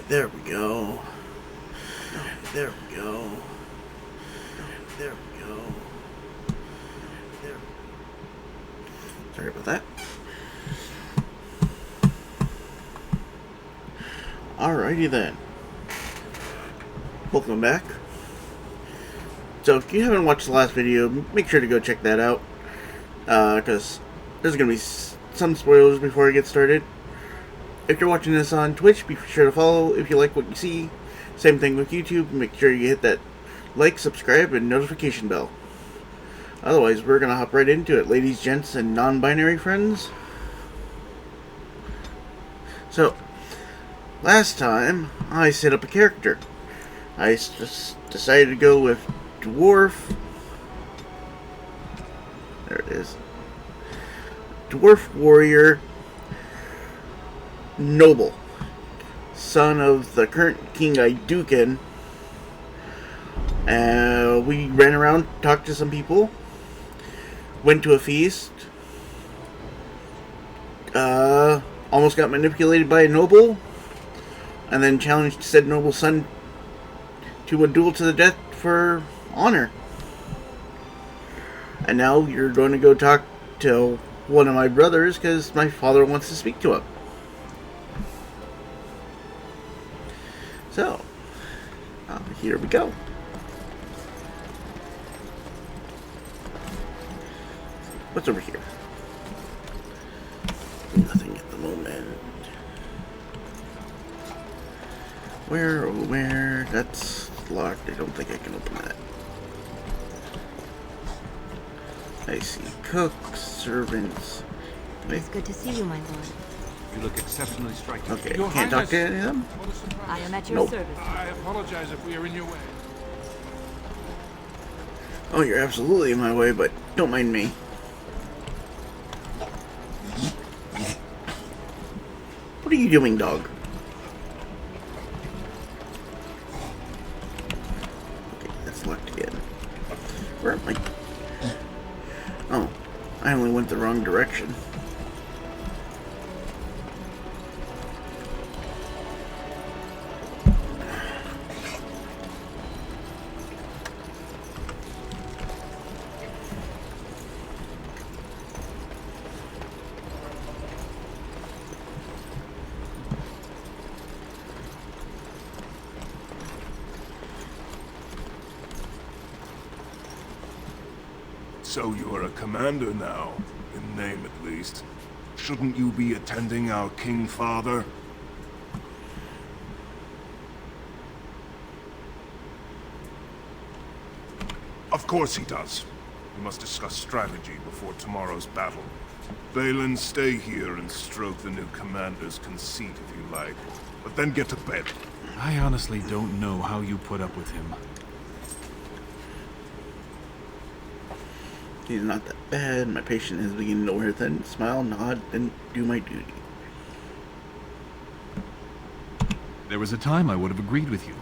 There we go. There we go. There we go. There. Sorry about that. Alrighty then. Welcome back. So if you haven't watched the last video, make sure to go check that out. Because there's going to be some spoilers before I get started. If you're watching this on Twitch, be sure to follow if you like what you see. Same thing with YouTube. Make sure you hit that like, subscribe, and notification bell. Otherwise, we're going to hop right into it, ladies, gents, and non-binary friends. So, last time, I set up a character. I just decided to go with Dwarf. There it is. Dwarf Warrior Noble, son of the current King Iduken. We ran around, talked to some people, went to a feast, almost got manipulated by a noble, and then challenged said noble's son to a duel to the death for honor. And now you're going to go talk to one of my brothers because my father wants to speak to him. So, here we go. What's over here? Nothing at the moment. Where? That's locked. I don't think I can open that. I see cooks, servants. It's good to see you, my lord. You look exceptionally striking. Okay, Your can't talk to Highness. any of them? What a surprise. I am at your Nope. service. I apologize if we are in your way. Oh, you're absolutely in my way, but don't mind me. What are you doing, dog? Okay, that's locked again. Where am I? Oh, I only went the wrong direction. So you're a commander now, in name at least. Shouldn't you be attending our King Father? Of course he does. We must discuss strategy before tomorrow's battle. Balin, stay here and stroke the new commander's conceit if you like. But then get to bed. I honestly don't know how you put up with him. He's not that bad. My patient is beginning to wear thin. Smile, nod, and do my duty. There was a time I would have agreed with you,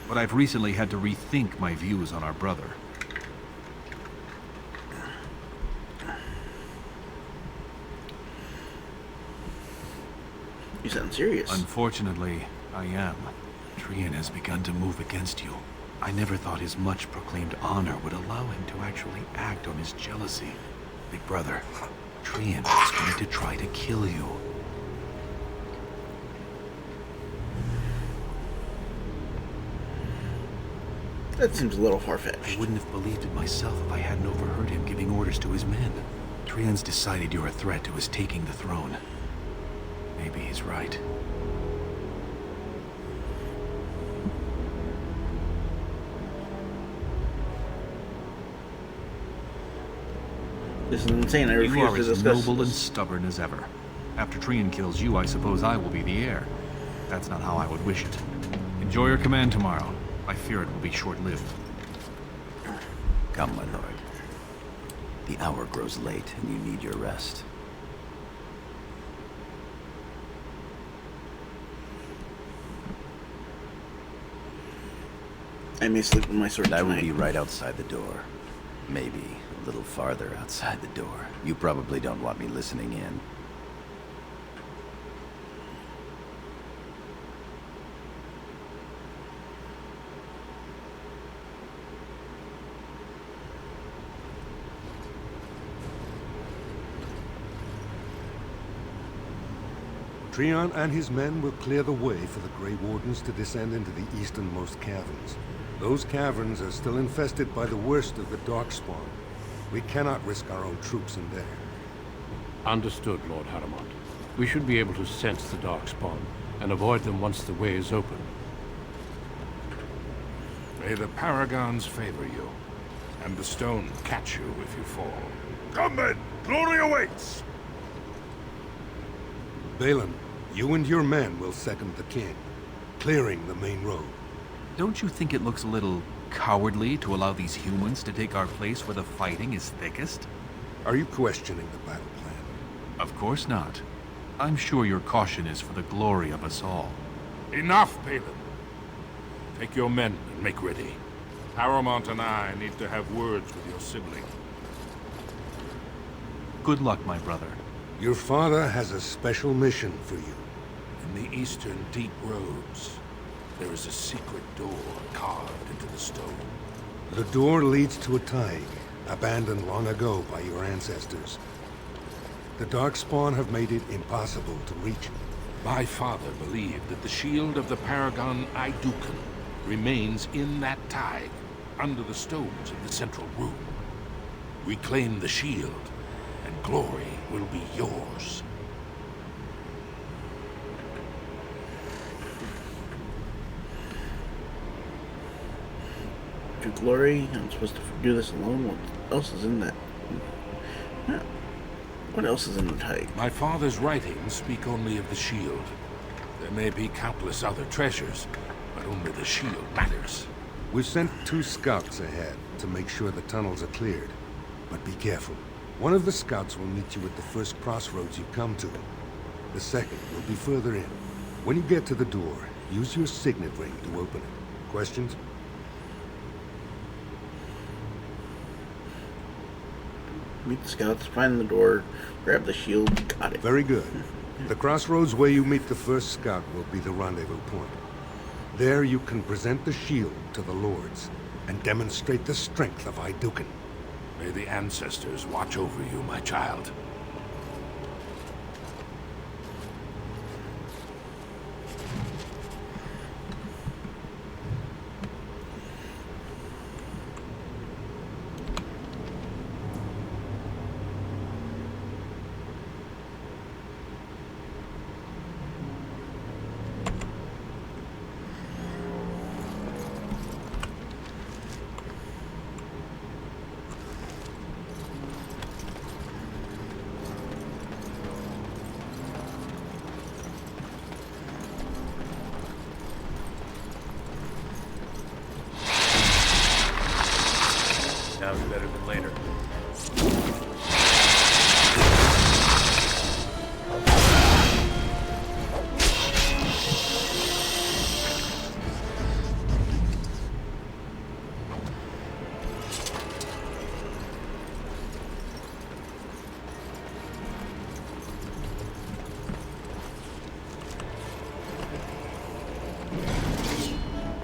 but I've recently had to rethink my views on our brother. You sound serious. Unfortunately, I am. Trian has begun to move against you. I never thought his much proclaimed honor would allow him to actually act on his jealousy. Big brother, Trian is going to try to kill you. That seems a little I far-fetched. wouldn't have believed it myself if I hadn't overheard him giving orders to his men. Trian's decided you're a threat to his taking the throne. Maybe he's right. This is insane. I You refuse are to as discuss noble and this. stubborn as ever. After Trian kills you, I suppose I will be the heir. That's not how I would wish it. Enjoy your command tomorrow. I fear it will be short-lived. Come, my lord. The hour grows late, and you need your rest. I may sleep with my sword And I will tonight. be right outside the door. Maybe a little farther outside the door. You probably don't want me listening in. Treon and his men will clear the way for the Grey Wardens to descend into the easternmost caverns. Those caverns are still infested by the worst of the Darkspawn. We cannot risk our own troops in there. Understood, Lord Haramond. We should be able to sense the Darkspawn and avoid them once the way is open. May the Paragons favor you, and the stone catch you if you fall. Come then! Glory awaits! Balin, you and your men will second the king, clearing the main road. Don't you think it looks a little cowardly to allow these humans to take our place where the fighting is thickest? Are you questioning the battle plan? Of course not. I'm sure your caution is for the glory of us all. Enough, Balin. Take your men and make ready. Paramount and I need to have words with your sibling. Good luck, my brother. Your father has a special mission for you. In the eastern deep roads, there is a secret door carved into the stone. The door leads to a thaig, abandoned long ago by your ancestors. The Darkspawn have made it impossible to reach it. My father believed that the shield of the Paragon Idukan remains in that thaig, under the stones in the central room. Reclaim the shield, and glory will be yours. To glory? I'm supposed to do this alone? What else is in that? Huh. What else is in the thaig? My father's writings speak only of the shield. There may be countless other treasures, but only the shield matters. We've sent 2 scouts ahead to make sure the tunnels are cleared. But be careful. One of the scouts will meet you at the first crossroads you come to. The second will be further in. When you get to the door, use your signet ring to open it. Questions? Meet the scouts, find the door, grab the shield, got it. Very good. The crossroads where you meet the first scout will be the rendezvous point. There you can present the shield to the lords and demonstrate the strength of Idukan. May the ancestors watch over you, my child. Now's better than later.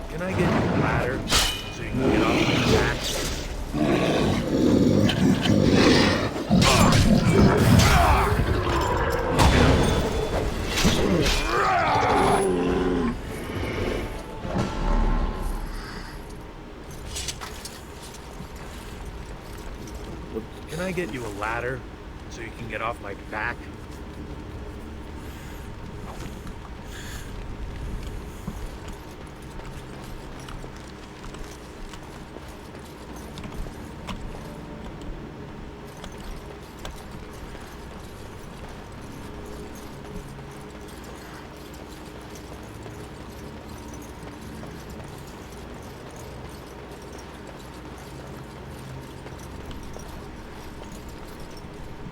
Can I get you a ladder so you can get off my back? Can I get you a ladder so you can get off my back?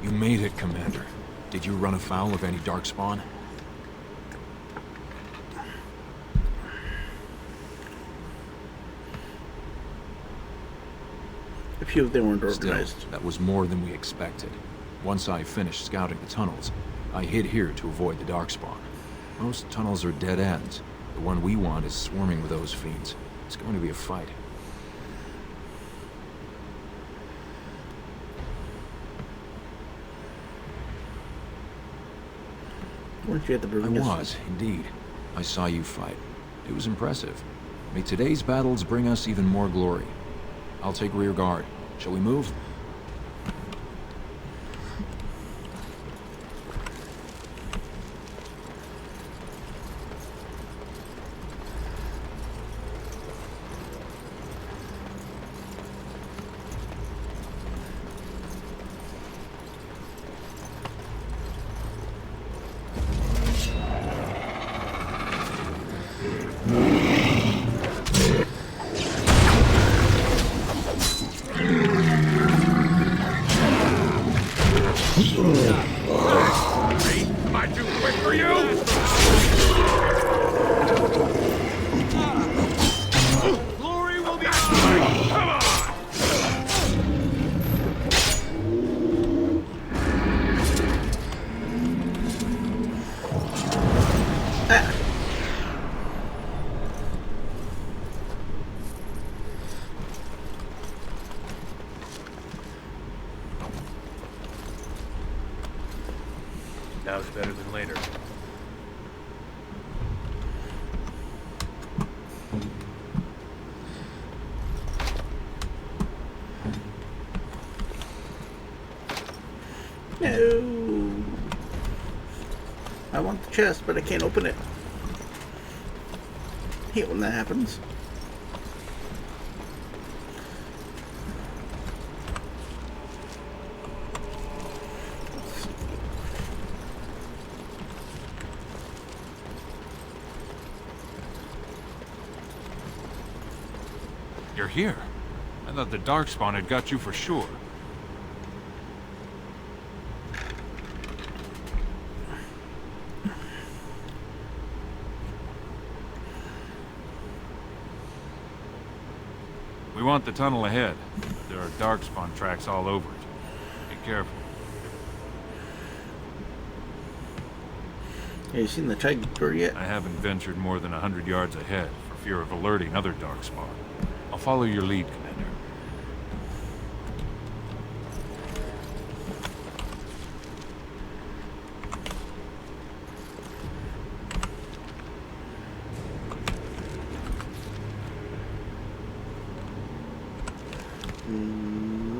You made it, Commander. Did you run afoul of any Darkspawn? A few of them weren't Still, organized. that was more than we expected. Once I finished scouting the tunnels, I hid here to avoid the Darkspawn. Most tunnels are dead ends. The one we want is swarming with those fiends. It's going to be a fight. Weren't you at the I brewing was, indeed. I saw you fight. It was impressive. May today's battles bring us even more glory. I'll take rear guard. Shall we move? Am I too quick for you? Glory will be mine! Come on! Now's better than later. No. I want the chest, but I can't open it. Hate when that happens. You're here. I thought the Darkspawn had got you for sure. We want the tunnel ahead. There are Darkspawn tracks all over it. Be careful. Have you seen the tiger yet? I haven't ventured more than 100 yards ahead for fear of alerting other Darkspawn. I'll follow your lead, Commander.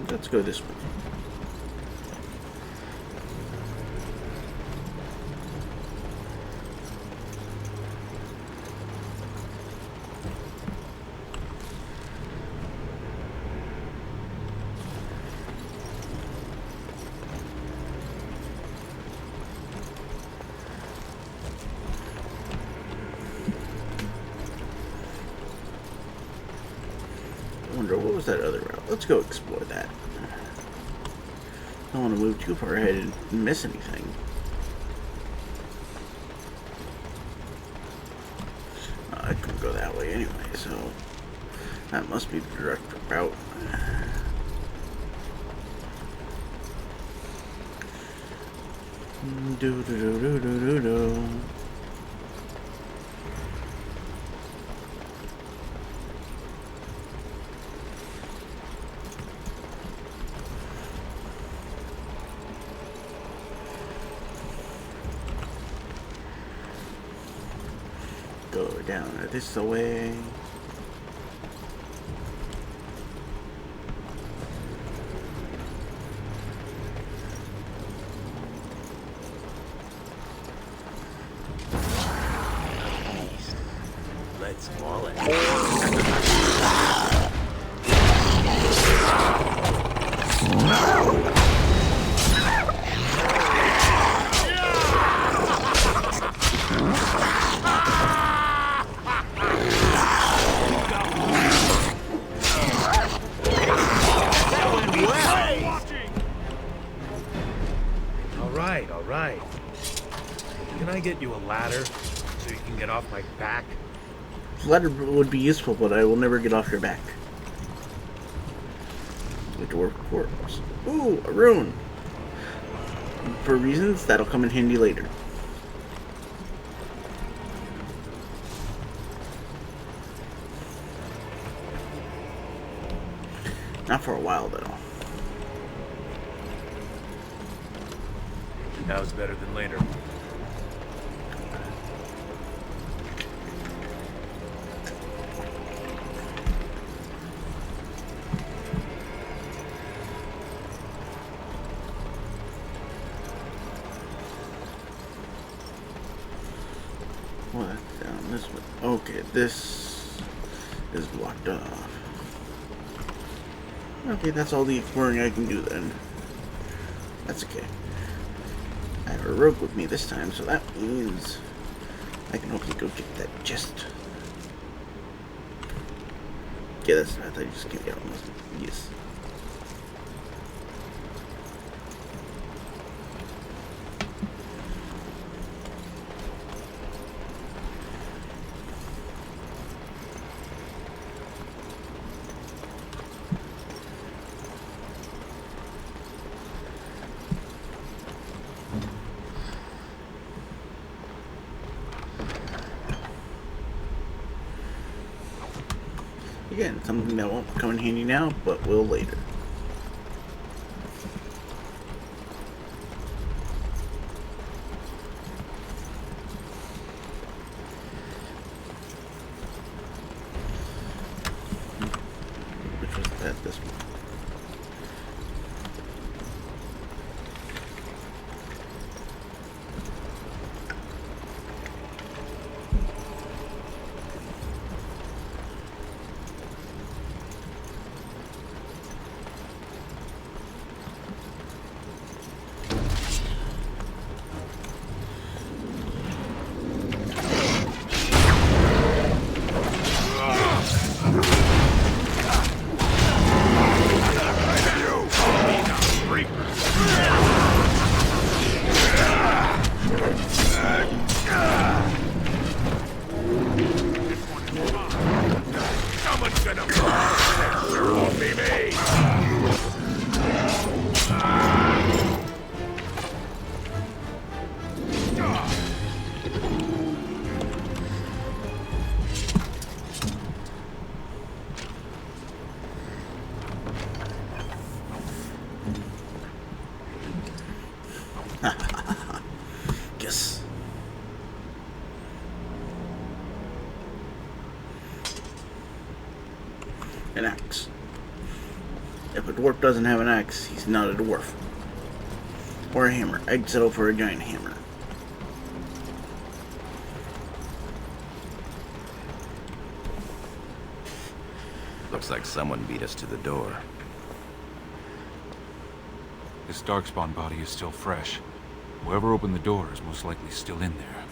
Let's go this way. I wonder what was that other route. Let's go explore that. I don't want to move too far ahead and miss anything. I couldn't go that way anyway, so that must be the direct route. Do do do do do do do. Go down this way. Let's maul it. All right. Can I get you a ladder so you can get off my back? Ladder would be useful, but I will never get off your back. The dwarf corpse. Ooh, a rune. For reasons that'll come in handy later. Not for a while, though. Now's better than later. Oh, that's down this way. Okay, this is blocked off. Okay, that's all the exploring I can do then. That's okay. I have a rope with me this time, so that means I can hopefully go get that chest. Yeah, that's the path I just can't get on this. Yes. Again, something that won't come in handy now, but will later. Which was that? This one. Yes. An axe. If a dwarf doesn't have an axe, he's not a dwarf. Or a hammer. I'd settle for a giant hammer. Looks like someone beat us to the door. This darkspawn body is still fresh. Whoever opened the door is most likely still in there.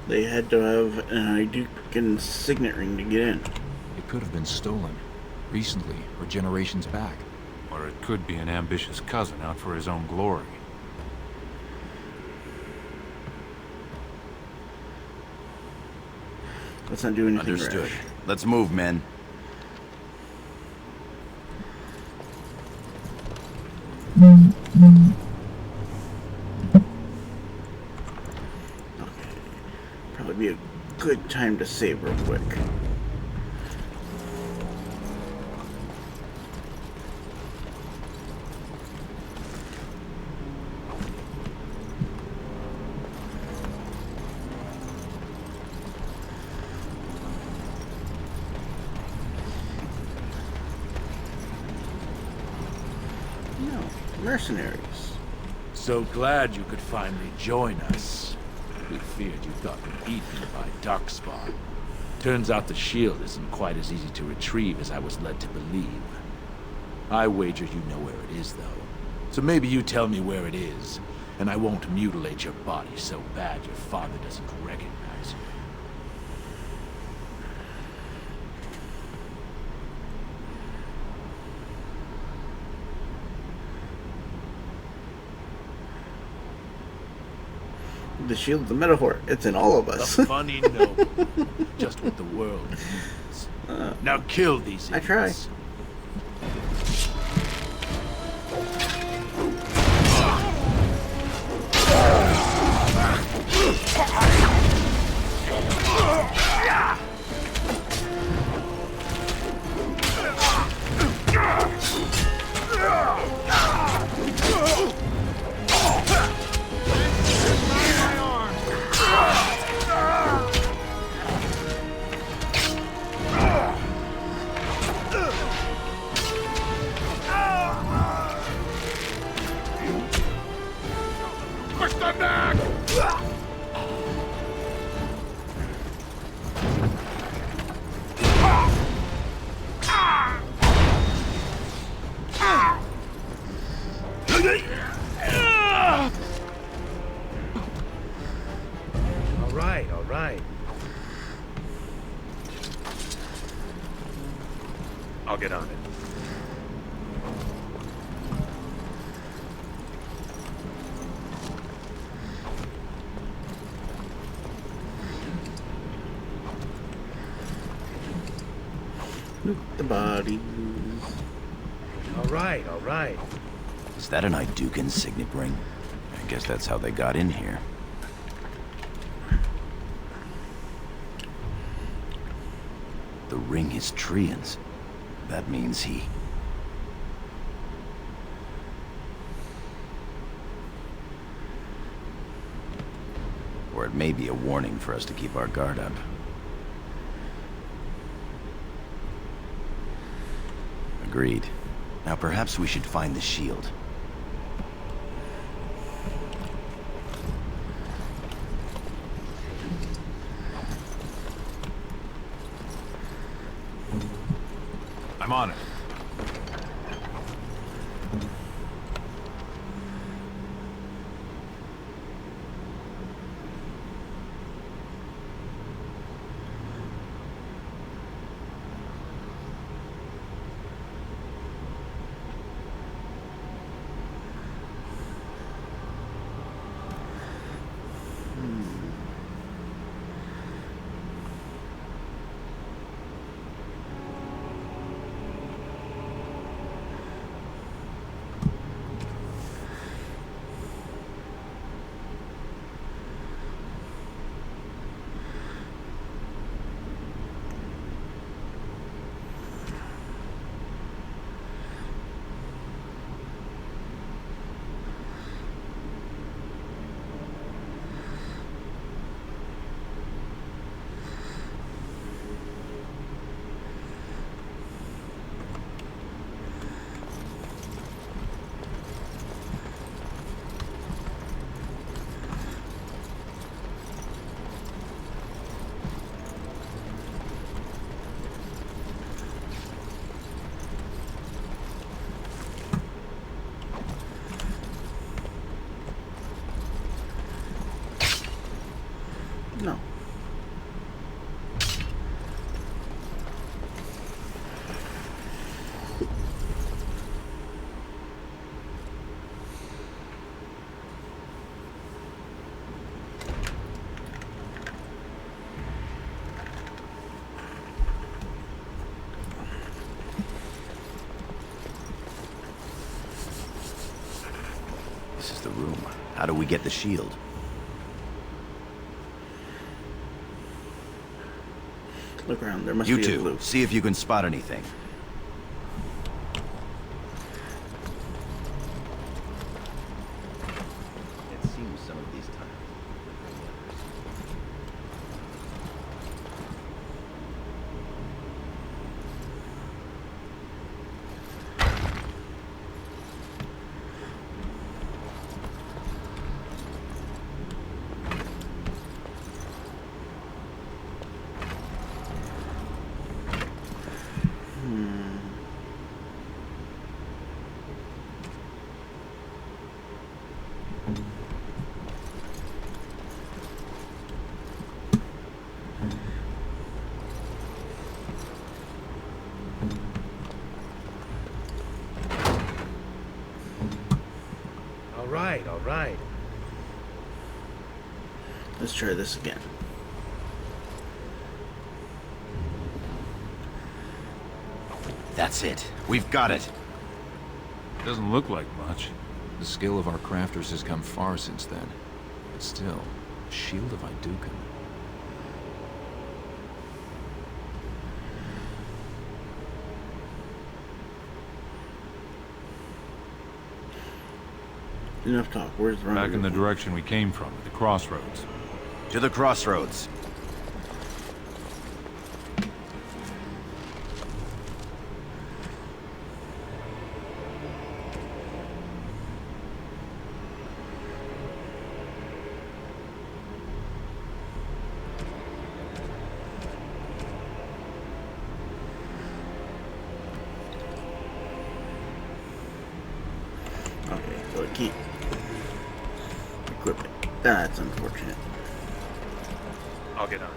They had to have an Iducan signet ring to get in. It could have been stolen. Recently, or generations back. Or it could be an ambitious cousin out for his own glory. Let's not do anything Understood. rash. Let's move, men. Probably be a good time to save real quick. No, mercenaries. So glad you could finally join us. We feared you'd gotten eaten by Darkspawn. Turns out the shield isn't quite as easy to retrieve as I was led to believe. I wager you know where it is, though. So maybe you tell me where it is, and I won't mutilate your body so bad your father doesn't recognize you. The shield's a metaphor. It's in all of us. The funny noble. Just what the world needs. Now kill these I try. idiots. Push them back! All right. I'll get on it. The body. All right. Is that an Idukan signet ring? I guess that's how they got in here. The ring is Trian's. That means he... Or it may be a warning for us to keep our guard up. Agreed. Now perhaps we should find the shield. I'm on it. No. This is the room. How do we get the shield? Look around. There must You be a two, clue. see if you can spot anything. It seems some of these times. All right. Let's try this again. That's it. We've got it. Doesn't look like much. The skill of our crafters has come far since then. But still, Shield of Idukan. Enough talk. Where's the Back in the rendezvous? direction we came from, at the crossroads. To the crossroads. equip it. That's unfortunate. I'll get on.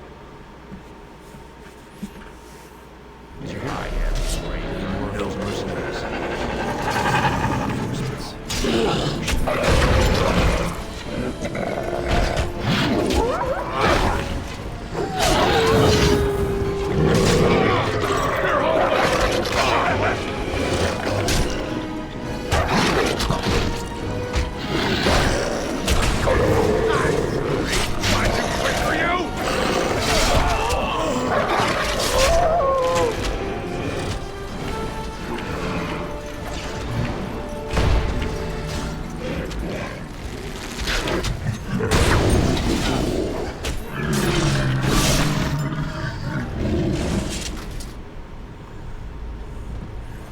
I am brave. More of those mercenaries.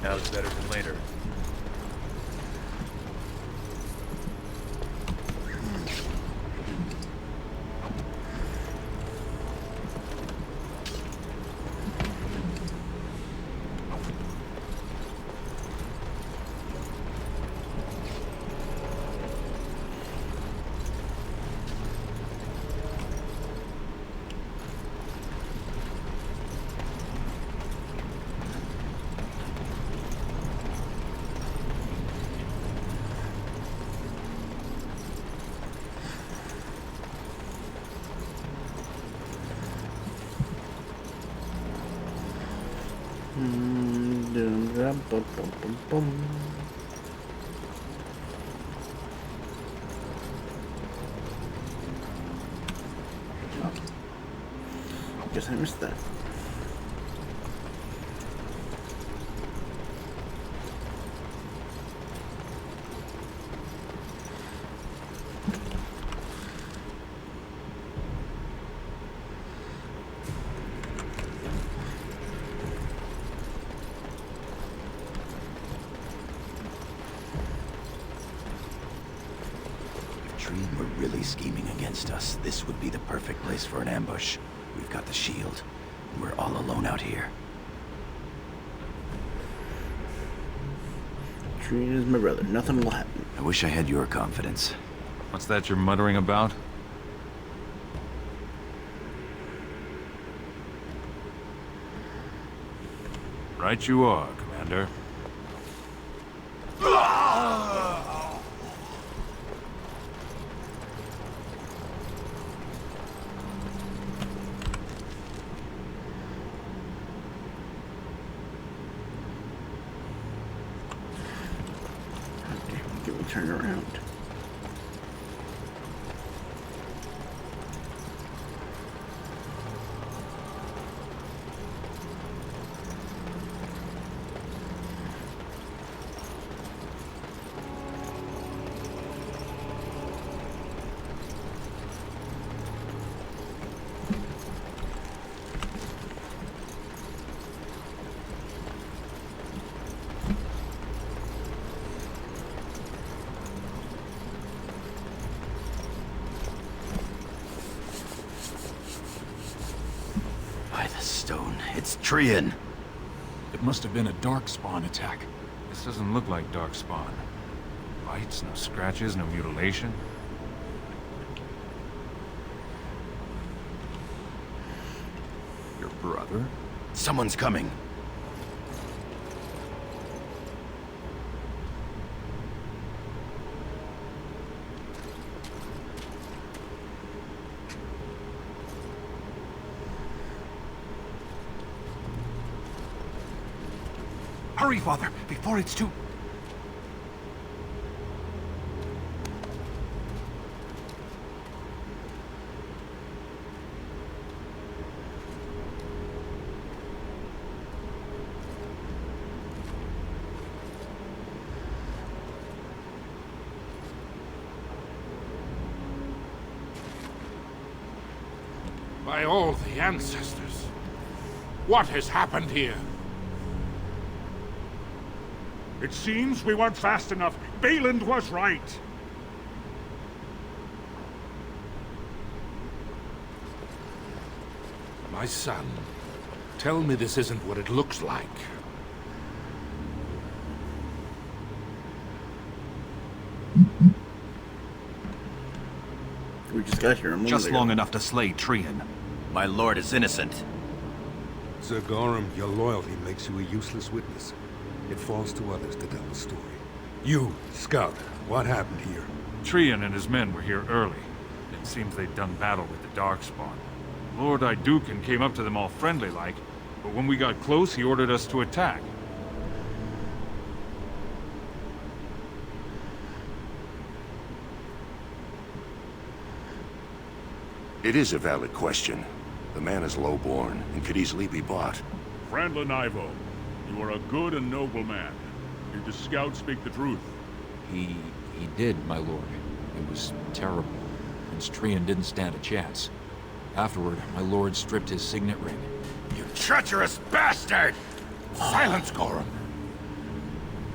Now's better than later. Oh. Guess I missed that. Treen were really scheming against us, this would be the perfect place for an ambush. We've got the shield, and we're all alone out here. Treen is my brother. Nothing will happen. I wish I had your confidence. What's that you're muttering about? Right you are, Commander. Get me turned around. By the stone, it's Trian. It must have been a darkspawn attack. This doesn't look like darkspawn. Bites, no scratches, no mutilation. Your brother? Someone's coming. Hurry, Father, before it's too... By all the ancestors, what has happened here? It seems we weren't fast enough. Bayland was right. My son, tell me this isn't what it looks like. We just got here a moment Just ago. long enough to slay Trian. My lord is innocent. Sir Gorham, your loyalty makes you a useless witness. It falls to others to tell the story. You, Scout, what happened here? Trian and his men were here early. It seems they'd done battle with the Darkspawn. Lord Iduken came up to them all friendly-like, but when we got close, he ordered us to attack. It is a valid question. The man is lowborn and could easily be bought. Frandlin Ivo, you are a good and noble man. Did the scout speak the truth? He did, my lord. It was terrible, and Trian didn't stand a chance. Afterward, my lord stripped his signet ring. You treacherous bastard! Silence, Gorham.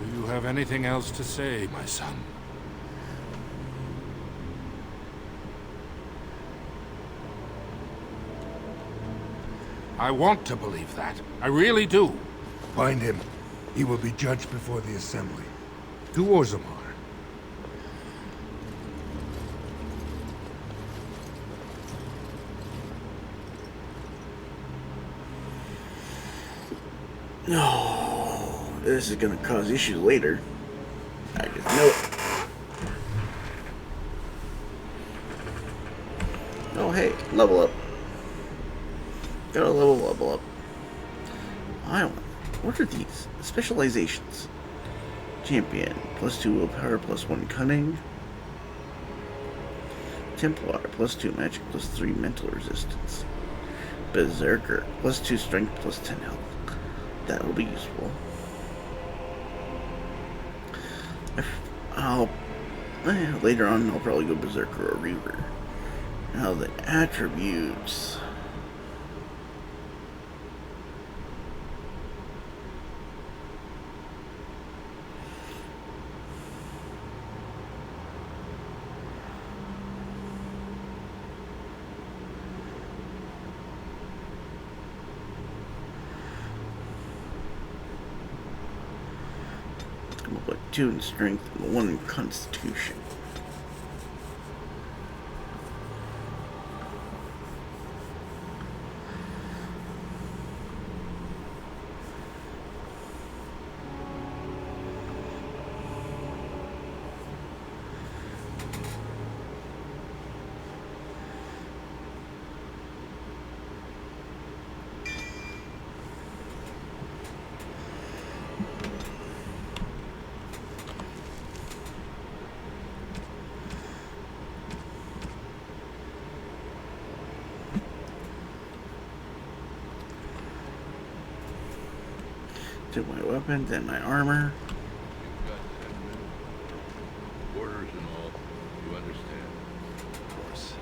Do you have anything else to say, my son? I want to believe that. I really do. Find him. He will be judged before the Assembly. To Orzammar. No, this is gonna cause issues later. I just know it. Oh hey, level up. Gotta level up. What are these? Specializations. Champion, +2 willpower, +1 cunning. Templar, +2 magic, +3 mental resistance. Berserker, +2 strength, +10 health. That will be useful. Later on, I'll probably go Berserker or Reaver. Now the attributes. Come up with 2 in strength and 1 in constitution. To my weapons and my armor. Orders and all. You understand? Of course.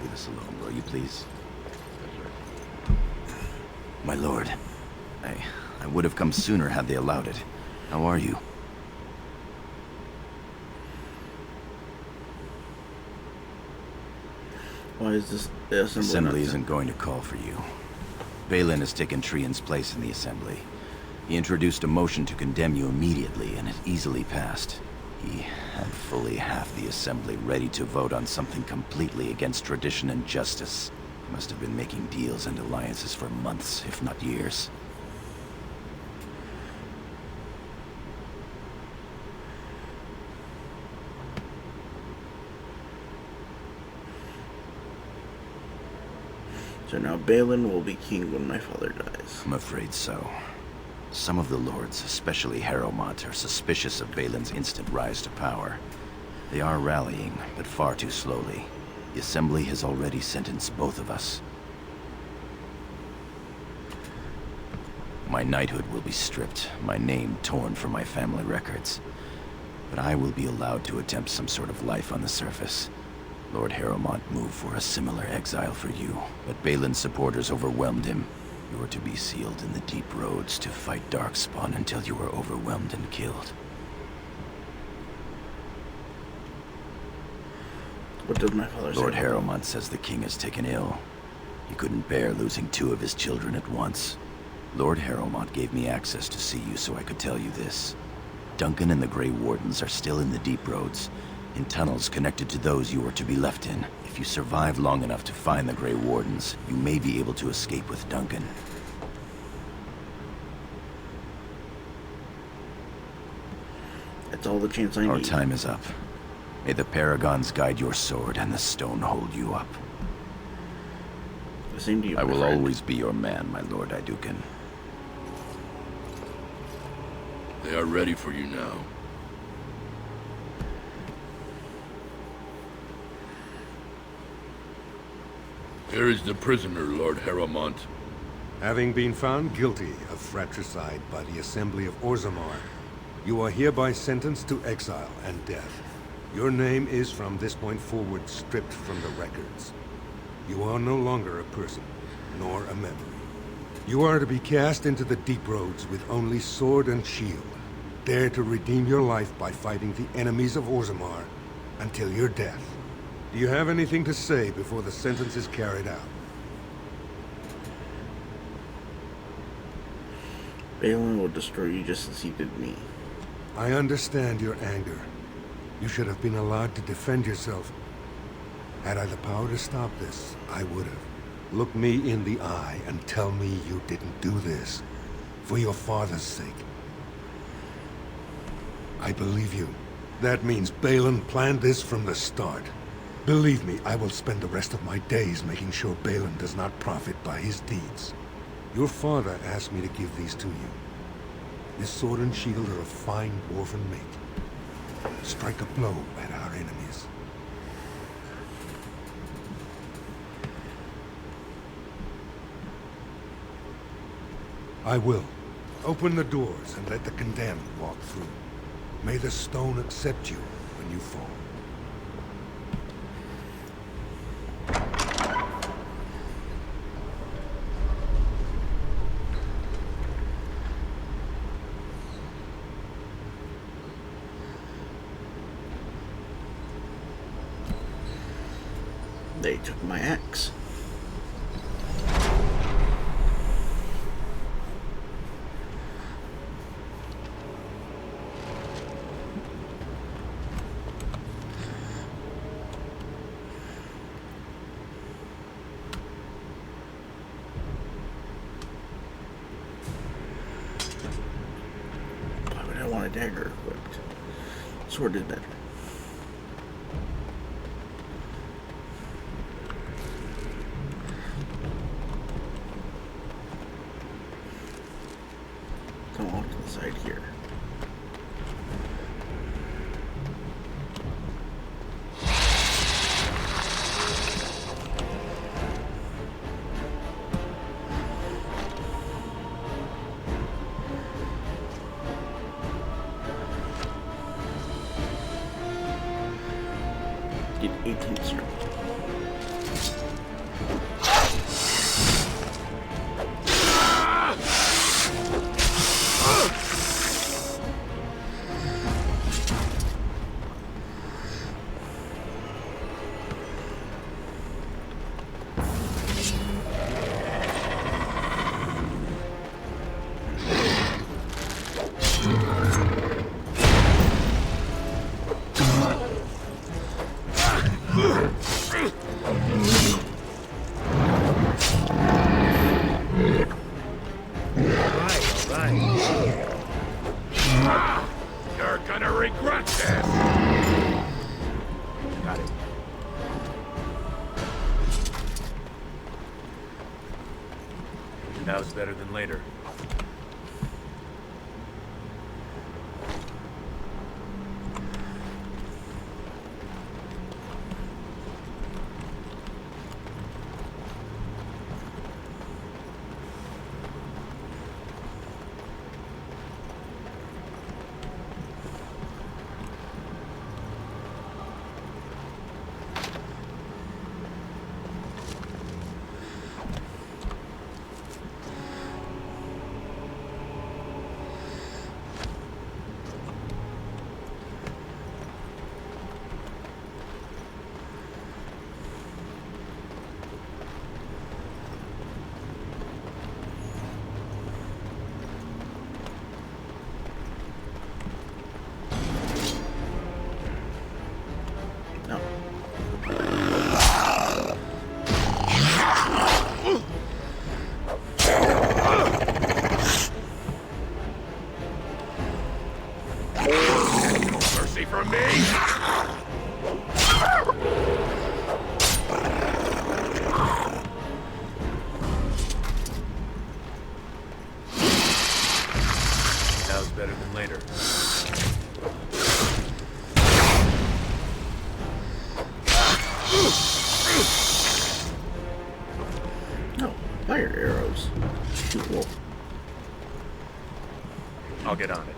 Leave us alone, will you please? My lord, I would have come sooner had they allowed it. How are you? Why is this Assembly isn't going to call for you. Balin has taken Trian's place in the Assembly. He introduced a motion to condemn you immediately, and it easily passed. He had fully half the Assembly ready to vote on something completely against tradition and justice. He must have been making deals and alliances for months, if not years. So now Balin will be king when my father dies. I'm afraid so. Some of the lords, especially Harrowmont, are suspicious of Balin's instant rise to power. They are rallying, but far too slowly. The Assembly has already sentenced both of us. My knighthood will be stripped, my name torn from my family records. But I will be allowed to attempt some sort of life on the surface. Lord Harrowmont moved for a similar exile for you, but Balin's supporters overwhelmed him. You were to be sealed in the deep roads to fight Darkspawn until you were overwhelmed and killed. What does my father say? Lord Harrowmont says the king is taken ill. He couldn't bear losing 2 of his children at once. Lord Harrowmont gave me access to see you so I could tell you this. Duncan and the Grey Wardens are still in the deep roads, in tunnels connected to those you are to be left in. If you survive long enough to find the Grey Wardens, you may be able to escape with Duncan. That's all the chance I need. Our time is up. May the Paragons guide your sword and the stone hold you up. The same to you, I my will friend. always be your man, my Lord Iduken. They are ready for you now. Here is the prisoner, Lord Harrowmont. Having been found guilty of fratricide by the Assembly of Orzammar, you are hereby sentenced to exile and death. Your name is from this point forward stripped from the records. You are no longer a person, nor a memory. You are to be cast into the deep roads with only sword and shield. Dare to redeem your life by fighting the enemies of Orzammar until your death. Do you have anything to say before the sentence is carried out? Balin will destroy you just as he did me. I understand your anger. You should have been allowed to defend yourself. Had I the power to stop this, I would have. Look me in the eye and tell me you didn't do this. For your father's sake. I believe you. That means Balin planned this from the start. Believe me, I will spend the rest of my days making sure Balin does not profit by his deeds. Your father asked me to give these to you. This sword and shield are of fine dwarven make. Strike a blow at our enemies. I will. Open the doors and let the condemned walk through. May the stone accept you when you fall. They took my axe. Why would I want a dagger equipped? Sword is better. Come on to the side here. Get 18 strength. You're gonna regret this! Got it. Now's better than later. Cool. I'll get on it.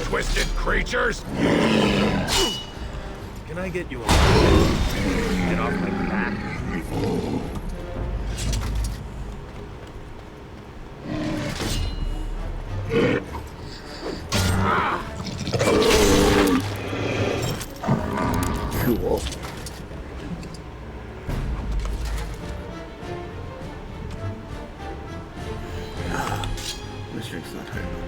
Twisted creatures! Can I get you a get off my back? Cool. This drink's not high enough.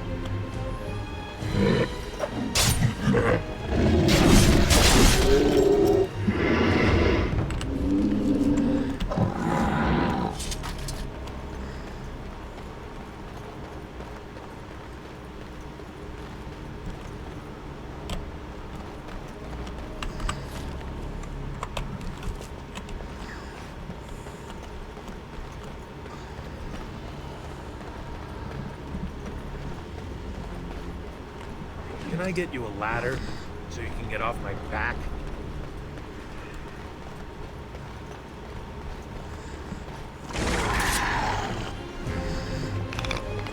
Can I get you a ladder so you can get off my back?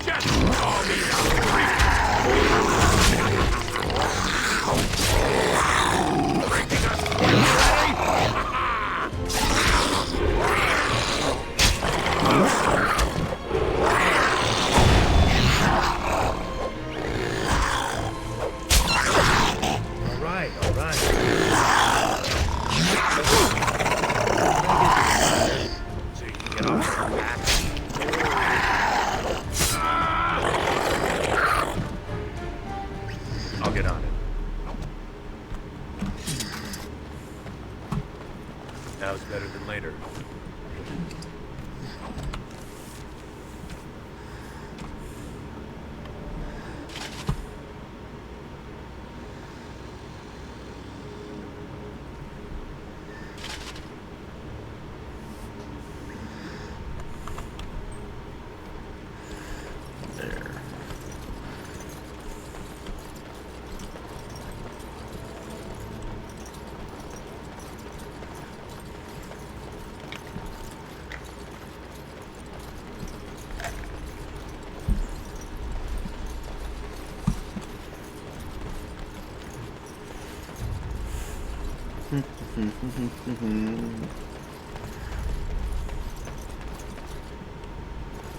Just call me All right. So you can get off my back. I'll get on it. Now's better than later.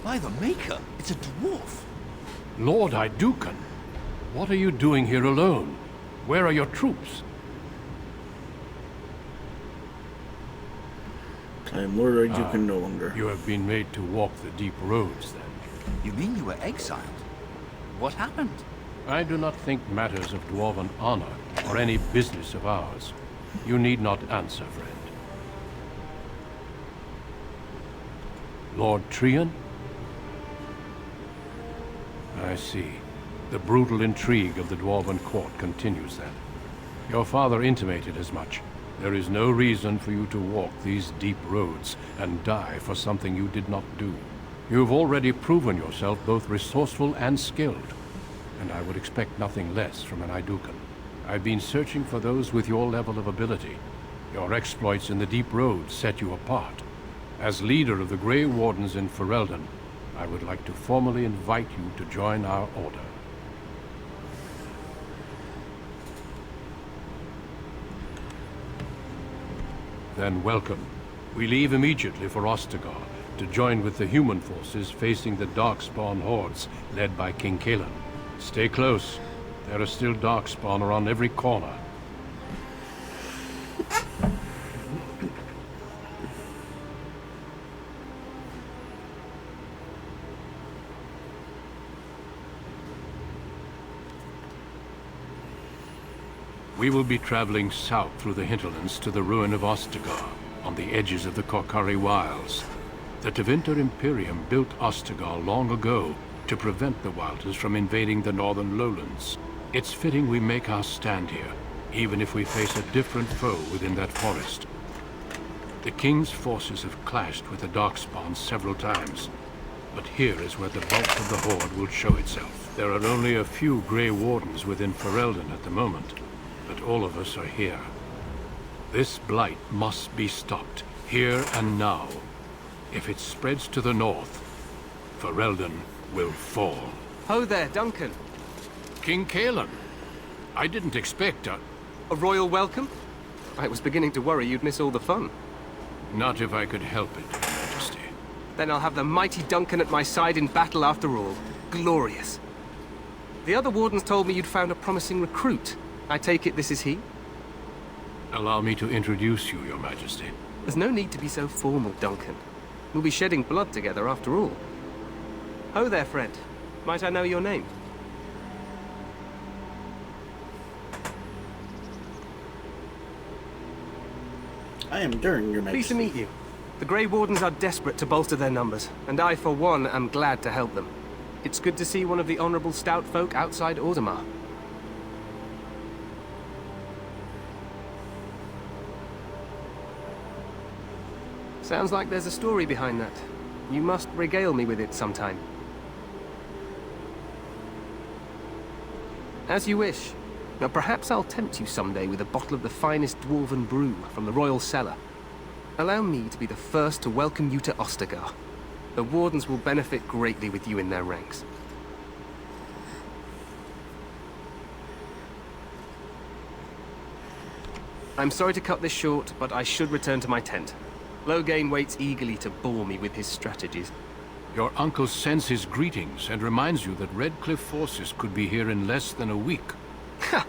By the Maker, it's a dwarf. Lord Idukan, what are you doing here alone? Where are your troops? I am Lord Idukan no longer. You have been made to walk the deep roads, then. You mean you were exiled? What happened? I do not think matters of dwarven honor are any business of ours. You need not answer, friend. Lord Trian? I see. The brutal intrigue of the Dwarven court continues then. Your father intimated as much. There is no reason for you to walk these deep roads and die for something you did not do. You've already proven yourself both resourceful and skilled, and I would expect nothing less from an Idukan. I've been searching for those with your level of ability. Your exploits in the deep roads set you apart. As leader of the Grey Wardens in Ferelden, I would like to formally invite you to join our order. Then welcome. We leave immediately for Ostagar to join with the human forces facing the Darkspawn hordes led by King Kaelan. Stay close. There are still Darkspawn around every corner. We will be traveling south through the hinterlands to the ruin of Ostagar, on the edges of the Korcari Wilds. The Tevinter Imperium built Ostagar long ago to prevent the Wilders from invading the northern lowlands. It's fitting we make our stand here, even if we face a different foe within that forest. The King's forces have clashed with the Darkspawn several times, but here is where the bulk of the Horde will show itself. There are only a few Grey Wardens within Ferelden at the moment, but all of us are here. This blight must be stopped, here and now. If it spreads to the north, Ferelden will fall. Ho there, Duncan. King Cailan, I didn't expect a royal welcome? I was beginning to worry you'd miss all the fun. Not if I could help it, Your Majesty. Then I'll have the mighty Duncan at my side in battle after all. Glorious. The other wardens told me you'd found a promising recruit. I take it this is he? Allow me to introduce you, Your Majesty. There's no need to be so formal, Duncan. We'll be shedding blood together after all. Ho there, friend. Might I know your name? I am Durin, Your Majesty. Pleased to meet you. The Grey Wardens are desperate to bolster their numbers, and I, for one, am glad to help them. It's good to see one of the honorable stout folk outside Audemars. Sounds like there's a story behind that. You must regale me with it sometime. As you wish. Now perhaps I'll tempt you someday with a bottle of the finest dwarven brew from the royal cellar. Allow me to be the first to welcome you to Ostagar. The Wardens will benefit greatly with you in their ranks. I'm sorry to cut this short, but I should return to my tent. Loghain waits eagerly to bore me with his strategies. Your uncle sends his greetings and reminds you that Redcliffe forces could be here in less than a week. Ha!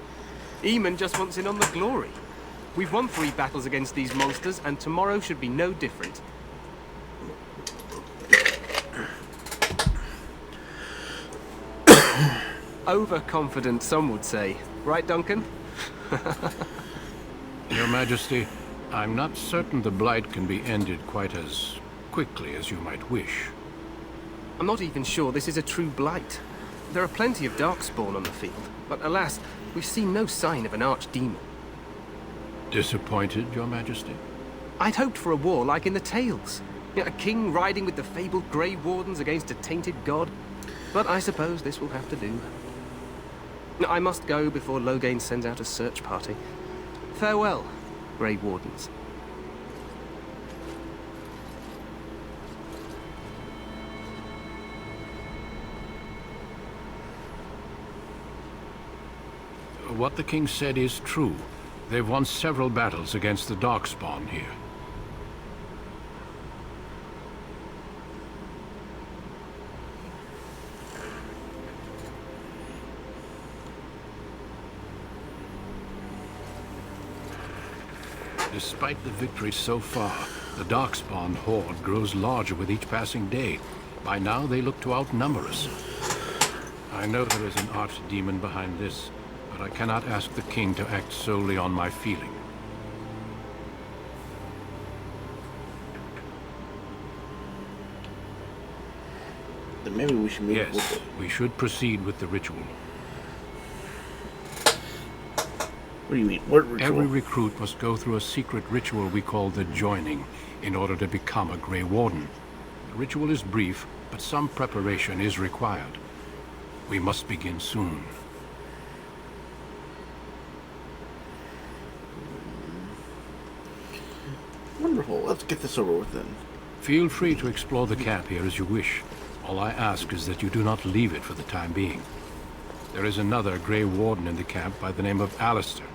Eamon just wants in on the glory. We've won 3 battles against these monsters, and tomorrow should be no different. Overconfident, some would say. Right, Duncan? Your Majesty, I'm not certain the Blight can be ended quite as quickly as you might wish. I'm not even sure this is a true blight. There are plenty of Darkspawn on the field, but alas, we've seen no sign of an archdemon. Disappointed, Your Majesty? I'd hoped for a war like in the tales. A king riding with the fabled Grey Wardens against a tainted god. But I suppose this will have to do. I must go before Loghain sends out a search party. Farewell, Grey Wardens. What the king said is true. They've won several battles against the Darkspawn here. Despite the victories so far, the Darkspawn horde grows larger with each passing day. By now, they look to outnumber us. I know there is an archdemon behind this, but I cannot ask the king to act solely on my feeling. Then maybe we should move. Yes, we should proceed with the ritual. What do you mean? What ritual? Every recruit must go through a secret ritual we call the Joining in order to become a Grey Warden. The ritual is brief, but some preparation is required. We must begin soon. Wonderful. Let's get this over with then. Feel free to explore the camp here as you wish. All I ask is that you do not leave it for the time being. There is another Grey Warden in the camp by the name of Alistair.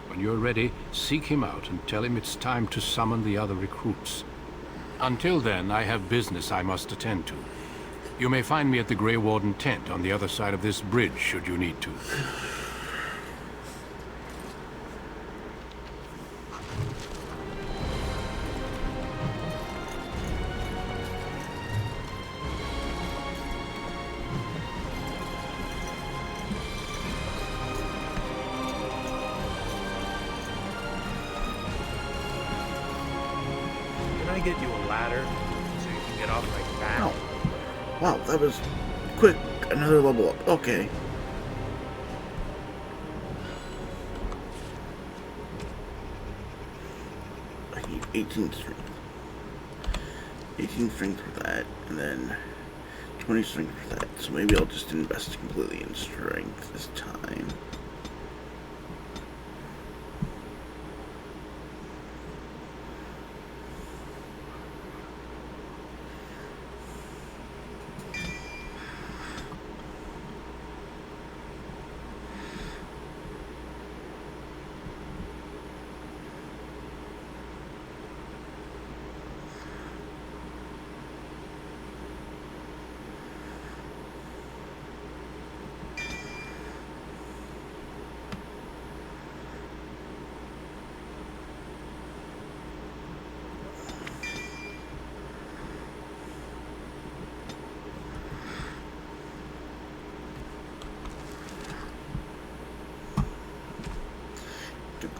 When you're ready, seek him out and tell him it's time to summon the other recruits. Until then, I have business I must attend to. You may find me at the Grey Warden tent on the other side of this bridge, should you need to. Get you a ladder so you can get off my back. Oh. Wow, that was quick. Another level up. Okay. 18 strength. 18 strength for that, and then 20 strength for that. So maybe I'll just invest completely in strength this time.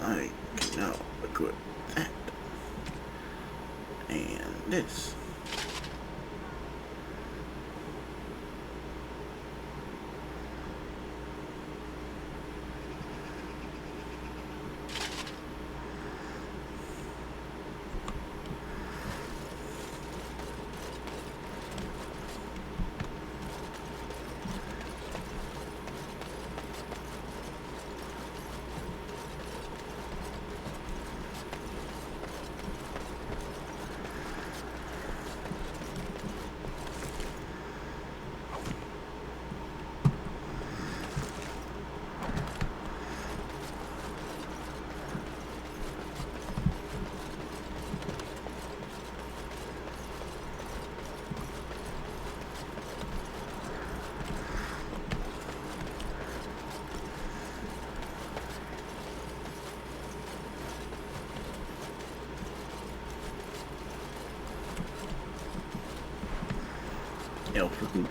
I can now equip that and this. Freaking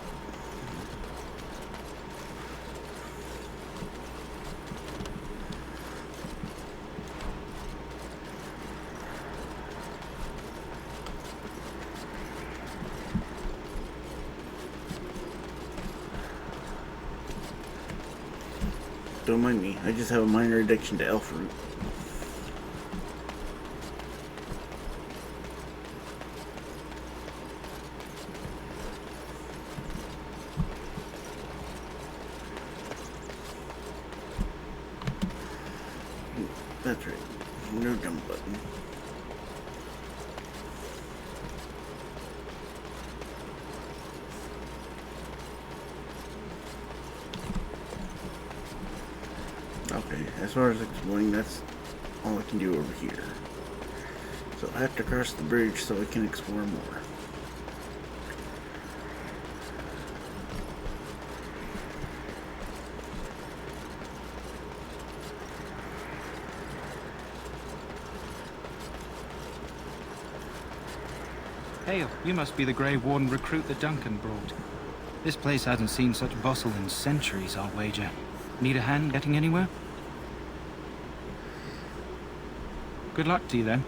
don't mind me. I just have a minor addiction to elf root. That's right. No jump button. Okay, as far as exploring, that's all I can do over here. So I have to cross the bridge so I can explore more. Hail, you must be the Grey Warden recruit that Duncan brought. This place hasn't seen such bustle in centuries, I'll wager. Need a hand getting anywhere? Good luck to you, then.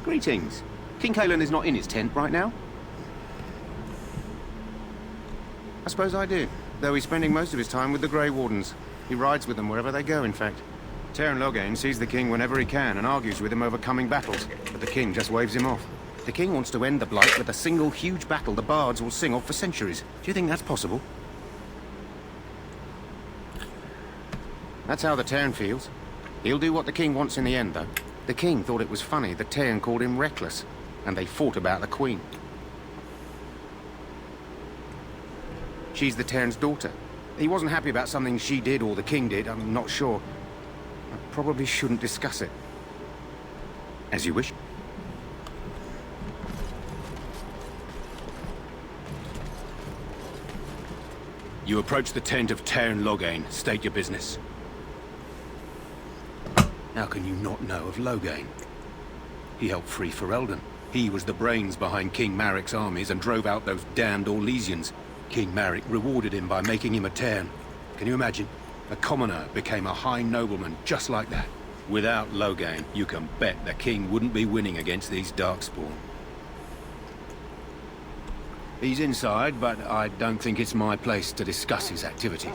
Greetings. King Kalen is not in his tent right now? I suppose I do, though he's spending most of his time with the Grey Wardens. He rides with them wherever they go, in fact. Teyrn Loghain sees the king whenever he can and argues with him over coming battles, but the king just waves him off. The king wants to end the Blight with a single huge battle the bards will sing of for centuries. Do you think that's possible? That's how the Teyrn feels. He'll do what the king wants in the end, though. The king thought it was funny that Teyrn called him reckless, and they fought about the queen. She's the Teyrn's daughter. He wasn't happy about something she did or the king did, I'm not sure. I probably shouldn't discuss it. As you wish. You approach the tent of Teyrn Loghain. State your business. How can you not know of Loghain? He helped free Ferelden. He was the brains behind King Maric's armies and drove out those damned Orlesians. King Maric rewarded him by making him a Teyrn. Can you imagine? A commoner became a high nobleman just like that. Without Logain, you can bet the king wouldn't be winning against these Darkspawn. He's inside, but I don't think it's my place to discuss his activity.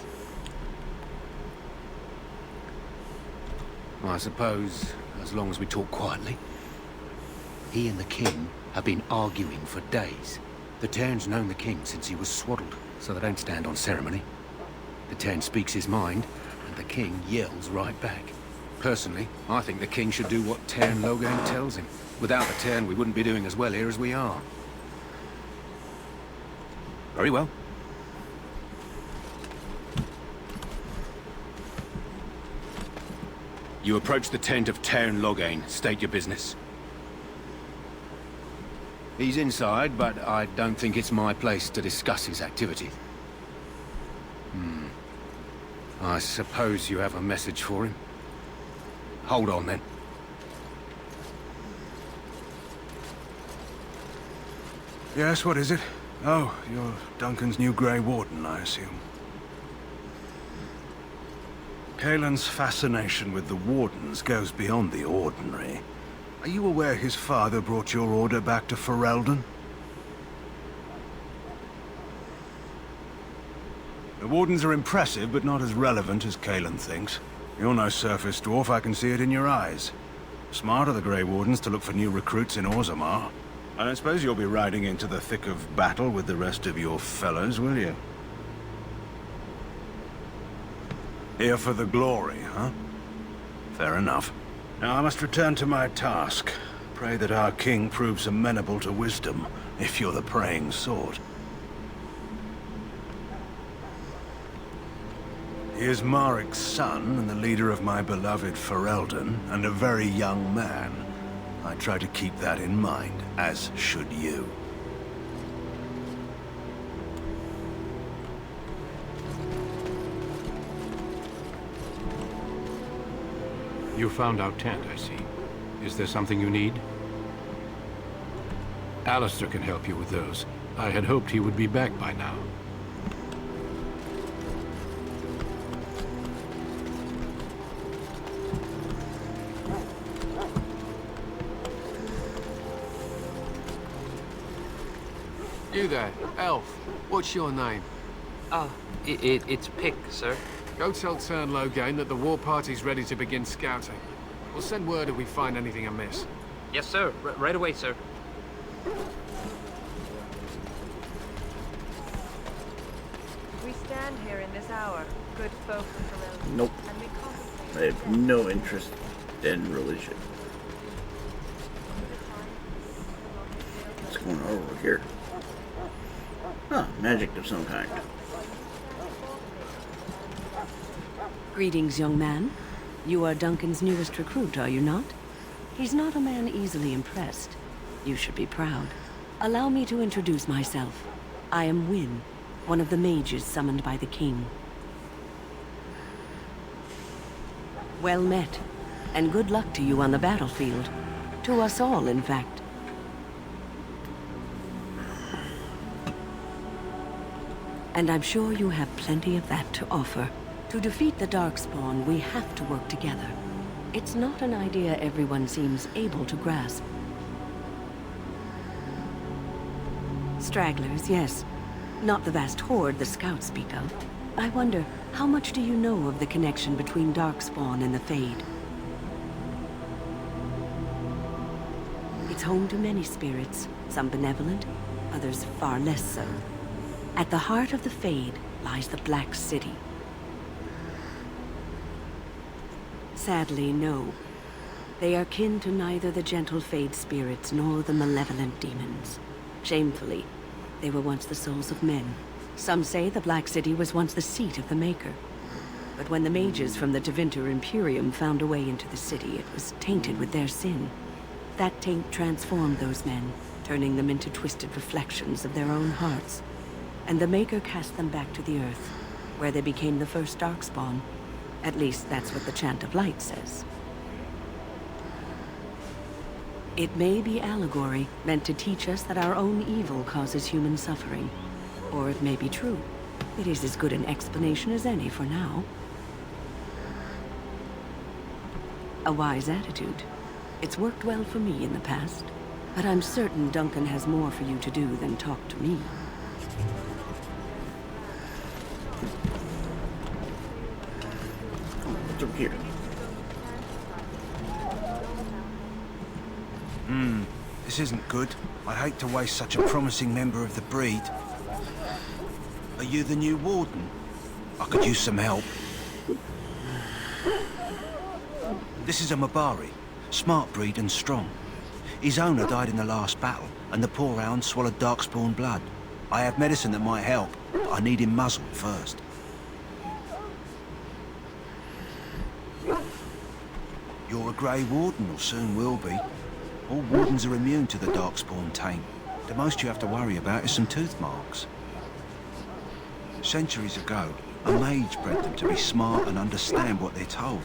I suppose, as long as we talk quietly. He and the king have been arguing for days. The Tern's known the king since he was swaddled, so they don't stand on ceremony. The Tern speaks his mind, and the king yells right back. Personally, I think the king should do what Tern Logain tells him. Without the Tern, we wouldn't be doing as well here as we are. Very well. You approach the tent of Tern Logain. State your business. He's inside, but I don't think it's my place to discuss his activity. I suppose you have a message for him. Hold on, then. Yes, what is it? Oh, you're Duncan's new Grey Warden, I assume. Kaelin's fascination with the Wardens goes beyond the ordinary. Are you aware his father brought your order back to Ferelden? The Wardens are impressive, but not as relevant as Kaelin thinks. You're no surface dwarf, I can see it in your eyes. Smart of the Grey Wardens to look for new recruits in Orzammar. I don't suppose you'll be riding into the thick of battle with the rest of your fellows, will you? Here for the glory, huh? Fair enough. Now I must return to my task. Pray that our king proves amenable to wisdom, if you're the praying sort. He is Marik's son, and the leader of my beloved Ferelden, and a very young man. I try to keep that in mind, as should you. You found our tent, I see. Is there something you need? Alistair can help you with those. I had hoped he would be back by now. You there, elf. What's your name? It's Pick, sir. Go tell Tern Logain that the war party's ready to begin scouting. We'll send word if we find anything amiss. Yes, sir. Right away, sir. We stand here in this hour, good folk of Ferelden. Nope. And we contemplate I have no interest in religion. What's going on over here? Huh, magic of some kind. Greetings, young man. You are Duncan's newest recruit, are you not? He's not a man easily impressed. You should be proud. Allow me to introduce myself. I am Wynne, one of the mages summoned by the king. Well met, and good luck to you on the battlefield. To us all, in fact. And I'm sure you have plenty of that to offer. To defeat the Darkspawn, we have to work together. It's not an idea everyone seems able to grasp. Stragglers, yes. Not the vast horde the scouts speak of. I wonder, how much do you know of the connection between Darkspawn and the Fade? It's home to many spirits, some benevolent, others far less so. At the heart of the Fade lies the Black City. Sadly, no. They are kin to neither the gentle Fade spirits nor the malevolent demons. Shamefully, they were once the souls of men. Some say the Black City was once the seat of the Maker. But when the mages from the Tevinter Imperium found a way into the city, it was tainted with their sin. That taint transformed those men, turning them into twisted reflections of their own hearts. And the Maker cast them back to the Earth, where they became the first Darkspawn. At least that's what the Chant of Light says. It may be allegory, meant to teach us that our own evil causes human suffering. Or it may be true. It is as good an explanation as any for now. A wise attitude. It's worked well for me in the past. But I'm certain Duncan has more for you to do than talk to me. What's over here? This isn't good. I'd hate to waste such a promising member of the breed. Are you the new warden? I could use some help. This is a Mabari. Smart breed and strong. His owner died in the last battle, and the poor hound swallowed darkspawn blood. I have medicine that might help, but I need him muzzled first. You're a Grey Warden, or soon will be. All wardens are immune to the darkspawn taint. The most you have to worry about is some tooth marks. Centuries ago, a mage bred them to be smart and understand what they're told.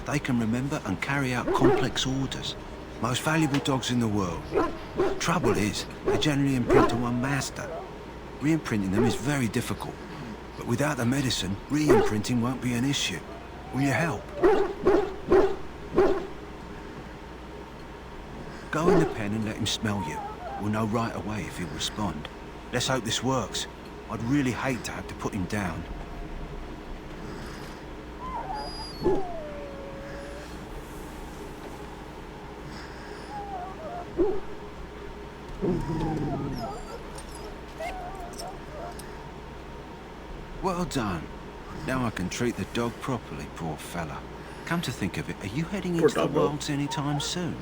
They can remember and carry out complex orders. Most valuable dogs in the world. Trouble is, they generally imprint to one master. Re-imprinting them is very difficult. But without the medicine, re-imprinting won't be an issue. Will you help? Go in the pen and let him smell you. We'll know right away if he'll respond. Let's hope this works. I'd really hate to have to put him down. Well done. Now I can treat the dog properly, poor fella. Come to think of it, are you heading into the wilds anytime soon?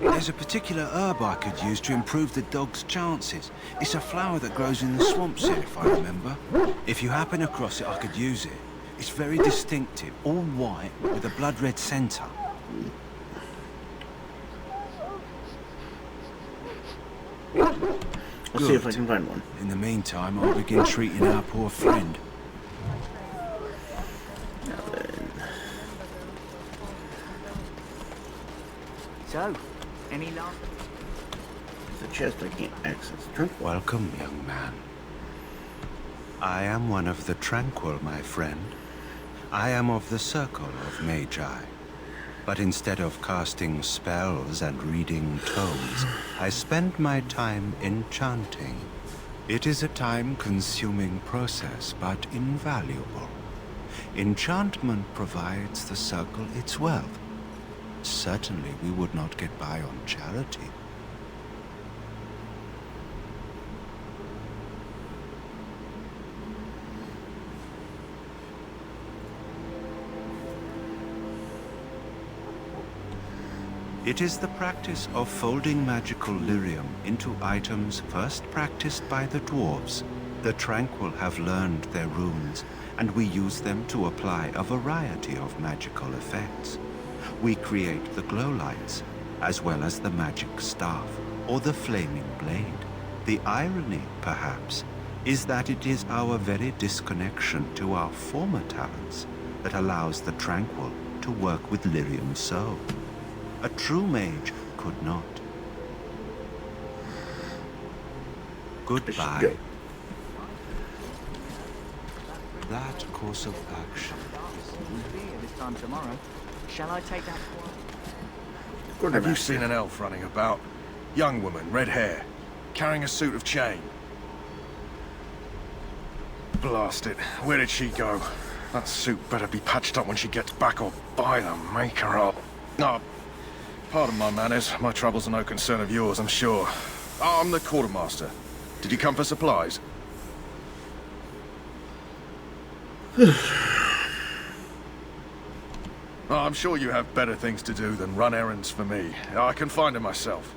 There's a particular herb I could use to improve the dog's chances. It's a flower that grows in the swamps here, if I remember. If you happen across it, I could use it. It's very distinctive, all white, with a blood-red centre. Let's see if I can find one. In the meantime, I'll begin treating our poor friend. So, any last... There's a chest I can't access. Tranquil. Welcome, young man. I am one of the Tranquil, my friend. I am of the Circle of Magi. But instead of casting spells and reading tomes, I spend my time enchanting. It is a time-consuming process, but invaluable. Enchantment provides the Circle its wealth. Certainly we would not get by on charity. It is the practice of folding magical lyrium into items first practiced by the dwarves. The Tranquil have learned their runes, and we use them to apply a variety of magical effects. We create the glow lights, as well as the magic staff, or the flaming blade. The irony, perhaps, is that it is our very disconnection to our former talents that allows the Tranquil to work with lyrium so. A true mage could not. Goodbye. That course of action. This time tomorrow. Shall I take that one? Have you seen an elf running about? Young woman, red hair, carrying a suit of chain. Blast it. Where did she go? That suit better be patched up when she gets back, or by the maker up. No, pardon my manners. My troubles are no concern of yours, I'm sure. I'm the quartermaster. Did you come for supplies? I'm sure you have better things to do than run errands for me. I can find them myself.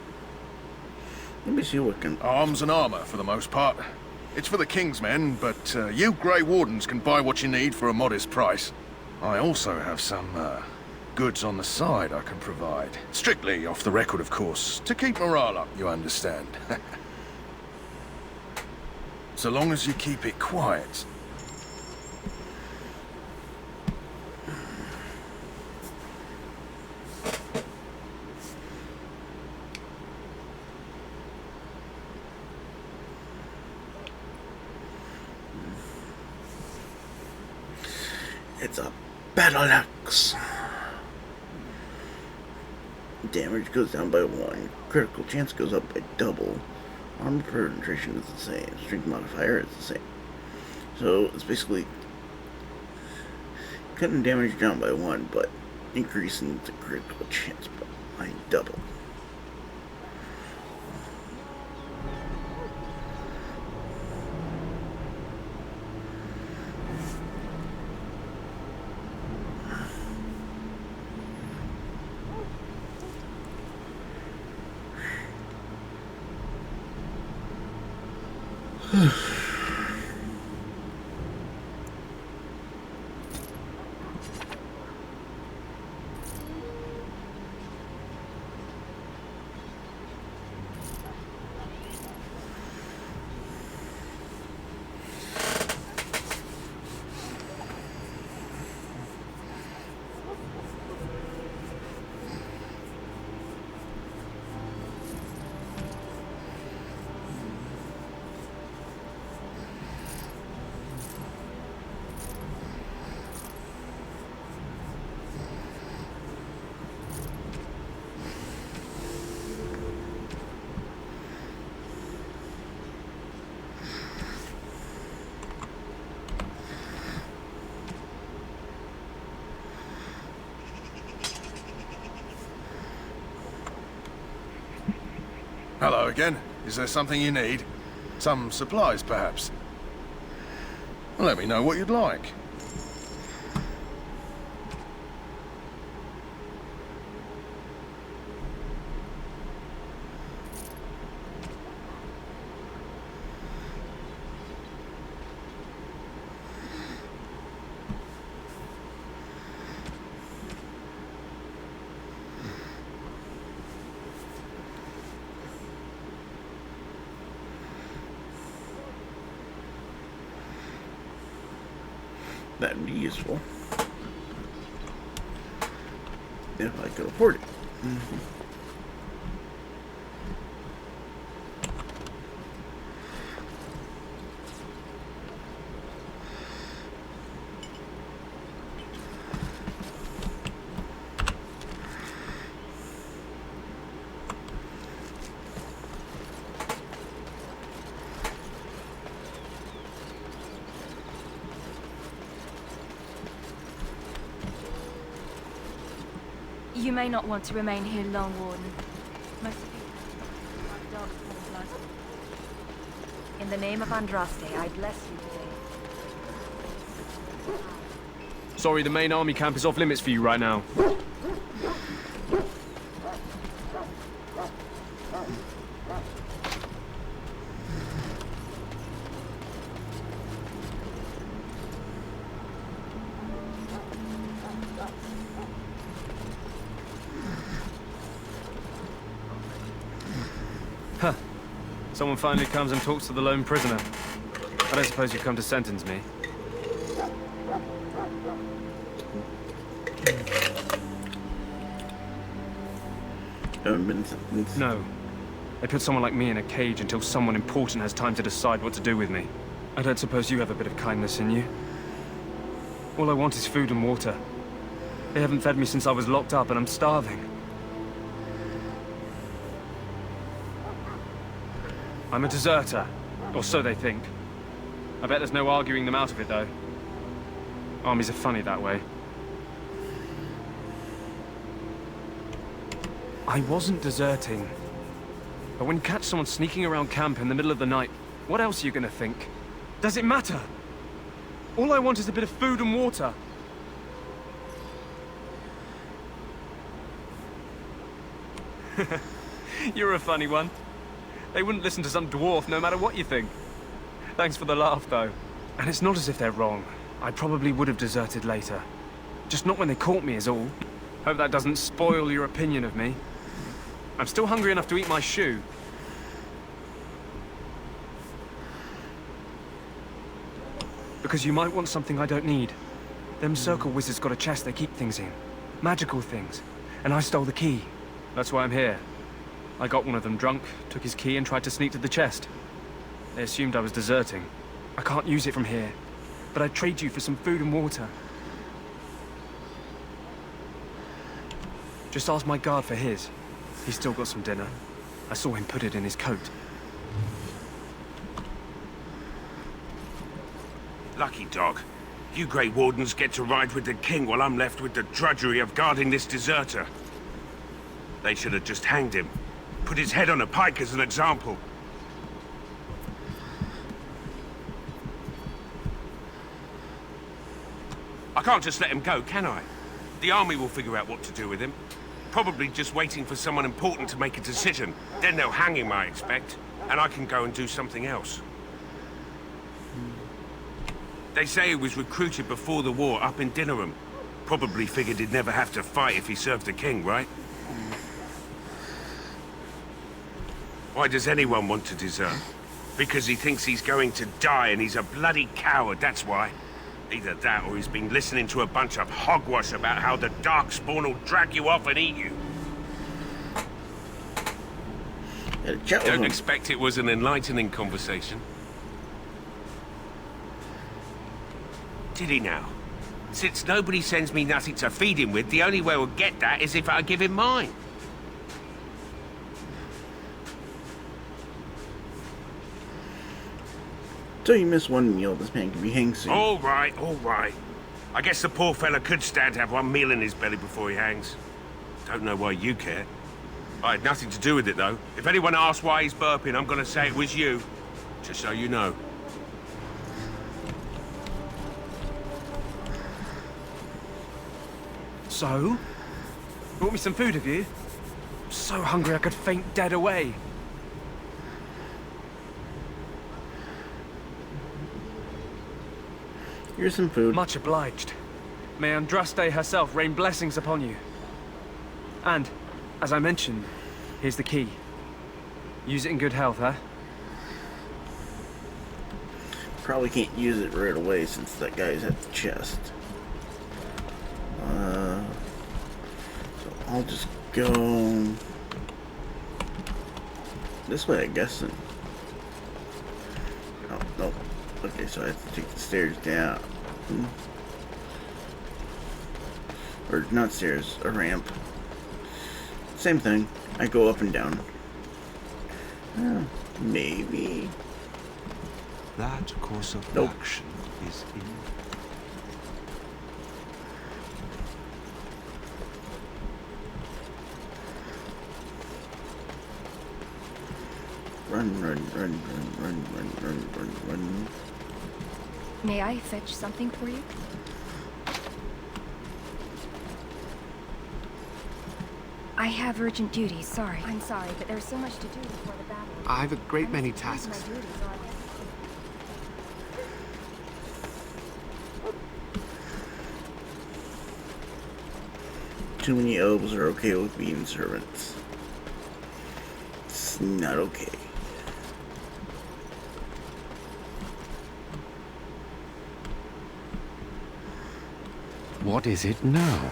Let me see what can... Arms and armor, for the most part. It's for the King's men, but you Grey Wardens can buy what you need for a modest price. I also have some, goods on the side I can provide. Strictly off the record, of course. To keep morale up, you understand. So long as you keep it quiet. It's up. Battle axe. Damage goes down by 1. Critical chance goes up by double. Armor penetration is the same. Strength modifier is the same. So it's basically cutting damage down by 1, but increasing the critical chance by double. Hello again. Is there something you need? Some supplies, perhaps? Well, let me know what you'd like. That'd be useful if I could afford it. You may not want to remain here long, Warden. Most of you have dark blood. In the name of Andraste, I bless you today. Sorry, the main army camp is off limits for you right now. Huh. Someone finally comes and talks to the lone prisoner. I don't suppose you've come to sentence me. No. They put someone like me in a cage until someone important has time to decide what to do with me. I don't suppose you have a bit of kindness in you. All I want is food and water. They haven't fed me since I was locked up and I'm starving. I'm a deserter, or so they think. I bet there's no arguing them out of it, though. Armies are funny that way. I wasn't deserting. But when you catch someone sneaking around camp in the middle of the night, what else are you gonna think? Does it matter? All I want is a bit of food and water. You're a funny one. They wouldn't listen to some dwarf no matter what you think. Thanks for the laugh, though. And it's not as if they're wrong. I probably would have deserted later. Just not when they caught me is all. Hope that doesn't spoil your opinion of me. I'm still hungry enough to eat my shoe. Because you might want something I don't need. Them circle wizards got a chest they keep things in. Magical things. And I stole the key. That's why I'm here. I got one of them drunk, took his key and tried to sneak to the chest. They assumed I was deserting. I can't use it from here. But I'd trade you for some food and water. Just ask my guard for his. He's still got some dinner. I saw him put it in his coat. Lucky dog. You Grey Wardens get to ride with the king while I'm left with the drudgery of guarding this deserter. They should have just hanged him. Put his head on a pike as an example. I can't just let him go, can I? The army will figure out what to do with him. Probably just waiting for someone important to make a decision. Then they'll hang him, I expect. And I can go and do something else. They say he was recruited before the war up in Dinnerham. Probably figured he'd never have to fight if he served the king, right? Why does anyone want to desert? Because he thinks he's going to die and he's a bloody coward, that's why. Either that or he's been listening to a bunch of hogwash about how the Darkspawn will drag you off and eat you. Don't expect it was an enlightening conversation. Did he now? Since nobody sends me nothing to feed him with, the only way we'll get that is if I give him mine. So you miss one meal, this man can be hanged soon. All right, all right. I guess the poor fella could stand to have one meal in his belly before he hangs. Don't know why you care. I had nothing to do with it, though. If anyone asks why he's burping, I'm gonna say it was you. Just so you know. So? Brought me some food, have you? I'm so hungry I could faint dead away. Here's some food. Much obliged. May Andraste herself rain blessings upon you. And, as I mentioned, here's the key. Use it in good health, huh? Probably can't use it right away since that guy's at the chest. So I'll just go this way, I guess. And oh no. Okay, so I have to take the stairs down. Or not stairs, a ramp. Same thing. I go up and down. Maybe. That course of action is in. Run, run, run, run, run, run, run, run, run. May I fetch something for you? I have urgent duties, sorry. I'm sorry, but there's so much to do before the battle. I have a great many tasks. Too many elves are okay with being servants. It's not okay. What is it now?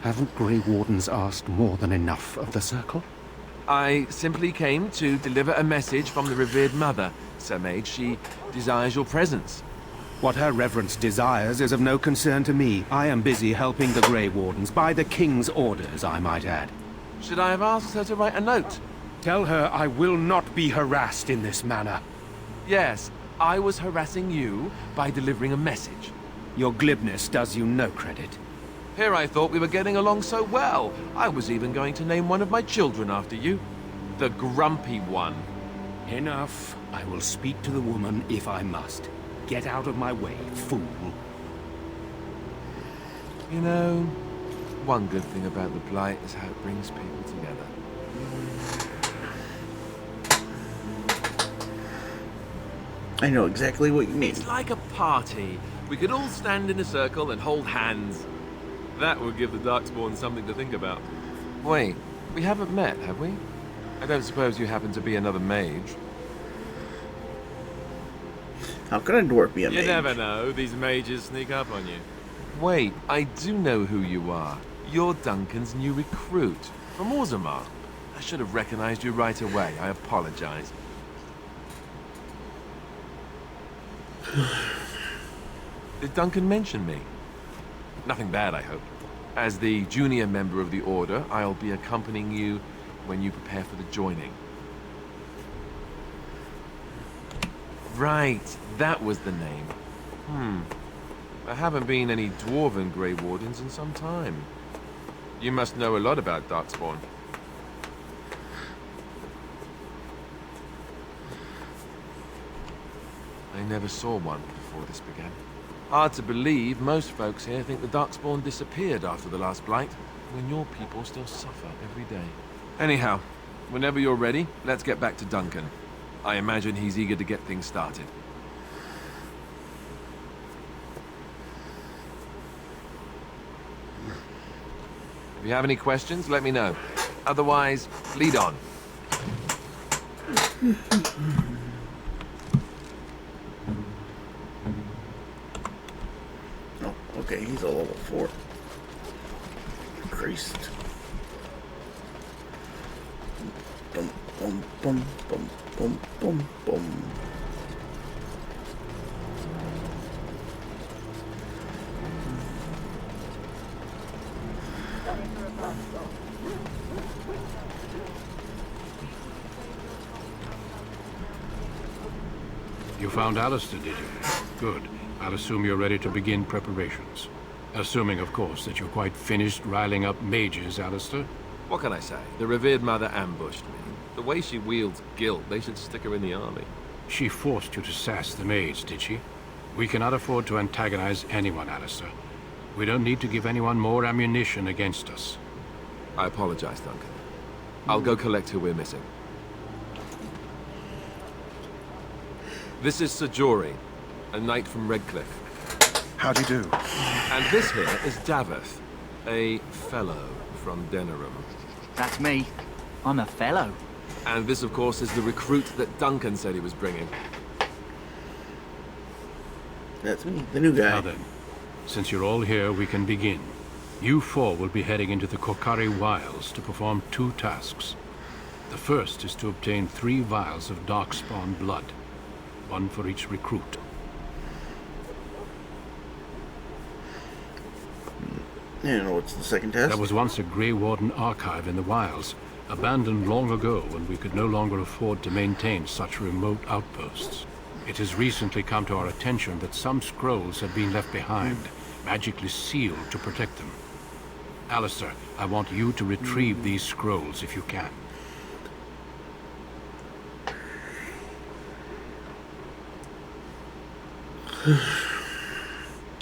Haven't Grey Wardens asked more than enough of the Circle? I simply came to deliver a message from the revered mother, Sir Mage. She desires your presence. What her reverence desires is of no concern to me. I am busy helping the Grey Wardens, by the King's orders, I might add. Should I have asked her to write a note? Tell her I will not be harassed in this manner. Yes, I was harassing you by delivering a message. Your glibness does you no credit. Here I thought we were getting along so well. I was even going to name one of my children after you. The Grumpy One. Enough. I will speak to the woman if I must. Get out of my way, fool. You know, one good thing about the Blight is how it brings people together. I know exactly what you mean. It's like a party. We could all stand in a circle and hold hands. That would give the Darkspawn something to think about. Wait, we haven't met, have we? I don't suppose you happen to be another mage. How can a dwarf be a mage? You never know. These mages sneak up on you. Wait, I do know who you are. You're Duncan's new recruit from Orzammar. I should have recognized you right away. I apologize. Did Duncan mention me? Nothing bad, I hope. As the junior member of the Order, I'll be accompanying you when you prepare for the joining. Right, that was the name. There haven't been any Dwarven Grey Wardens in some time. You must know a lot about Darkspawn. I never saw one before this began. Hard to believe, most folks here think the Darkspawn disappeared after the last Blight, when your people still suffer every day. Anyhow, whenever you're ready, let's get back to Duncan. I imagine he's eager to get things started. If you have any questions, let me know. Otherwise, lead on. Oh, okay, he's a level 4. Christ. Boom, boom, boom, boom, boom, boom, boom. You found Alistair, did you? Good. I'll assume you're ready to begin preparations. Assuming, of course, that you're quite finished riling up mages, Alistair. What can I say? The revered mother ambushed me. The way she wields guilt, they should stick her in the army. She forced you to sass the mage, did she? We cannot afford to antagonize anyone, Alistair. We don't need to give anyone more ammunition against us. I apologize, Duncan. I'll go collect who we're missing. This is Sir Jory, a knight from Redcliffe. How do you do? And this here is Daveth, a fellow from Denerim. That's me. I'm a fellow. And this, of course, is the recruit that Duncan said he was bringing. That's me, the new guy. Now then, since you're all here, we can begin. You four will be heading into the Kokari Wilds to perform 2 tasks. The first is to obtain 3 vials of Darkspawn blood, 1 for each recruit. And what's the second task? There was once a Grey Warden archive in the wilds, abandoned long ago when we could no longer afford to maintain such remote outposts. It has recently come to our attention that some scrolls have been left behind, magically sealed to protect them. Alistair, I want you to retrieve these scrolls if you can.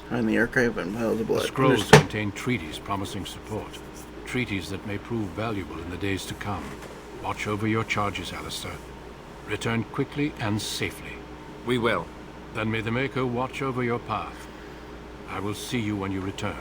Find the archive and piles of blood. The scrolls contain treaties promising support. Treaties that may prove valuable in the days to come. Watch over your charges, Alistair. Return quickly and safely. We will. Then may the Maker watch over your path. I will see you when you return.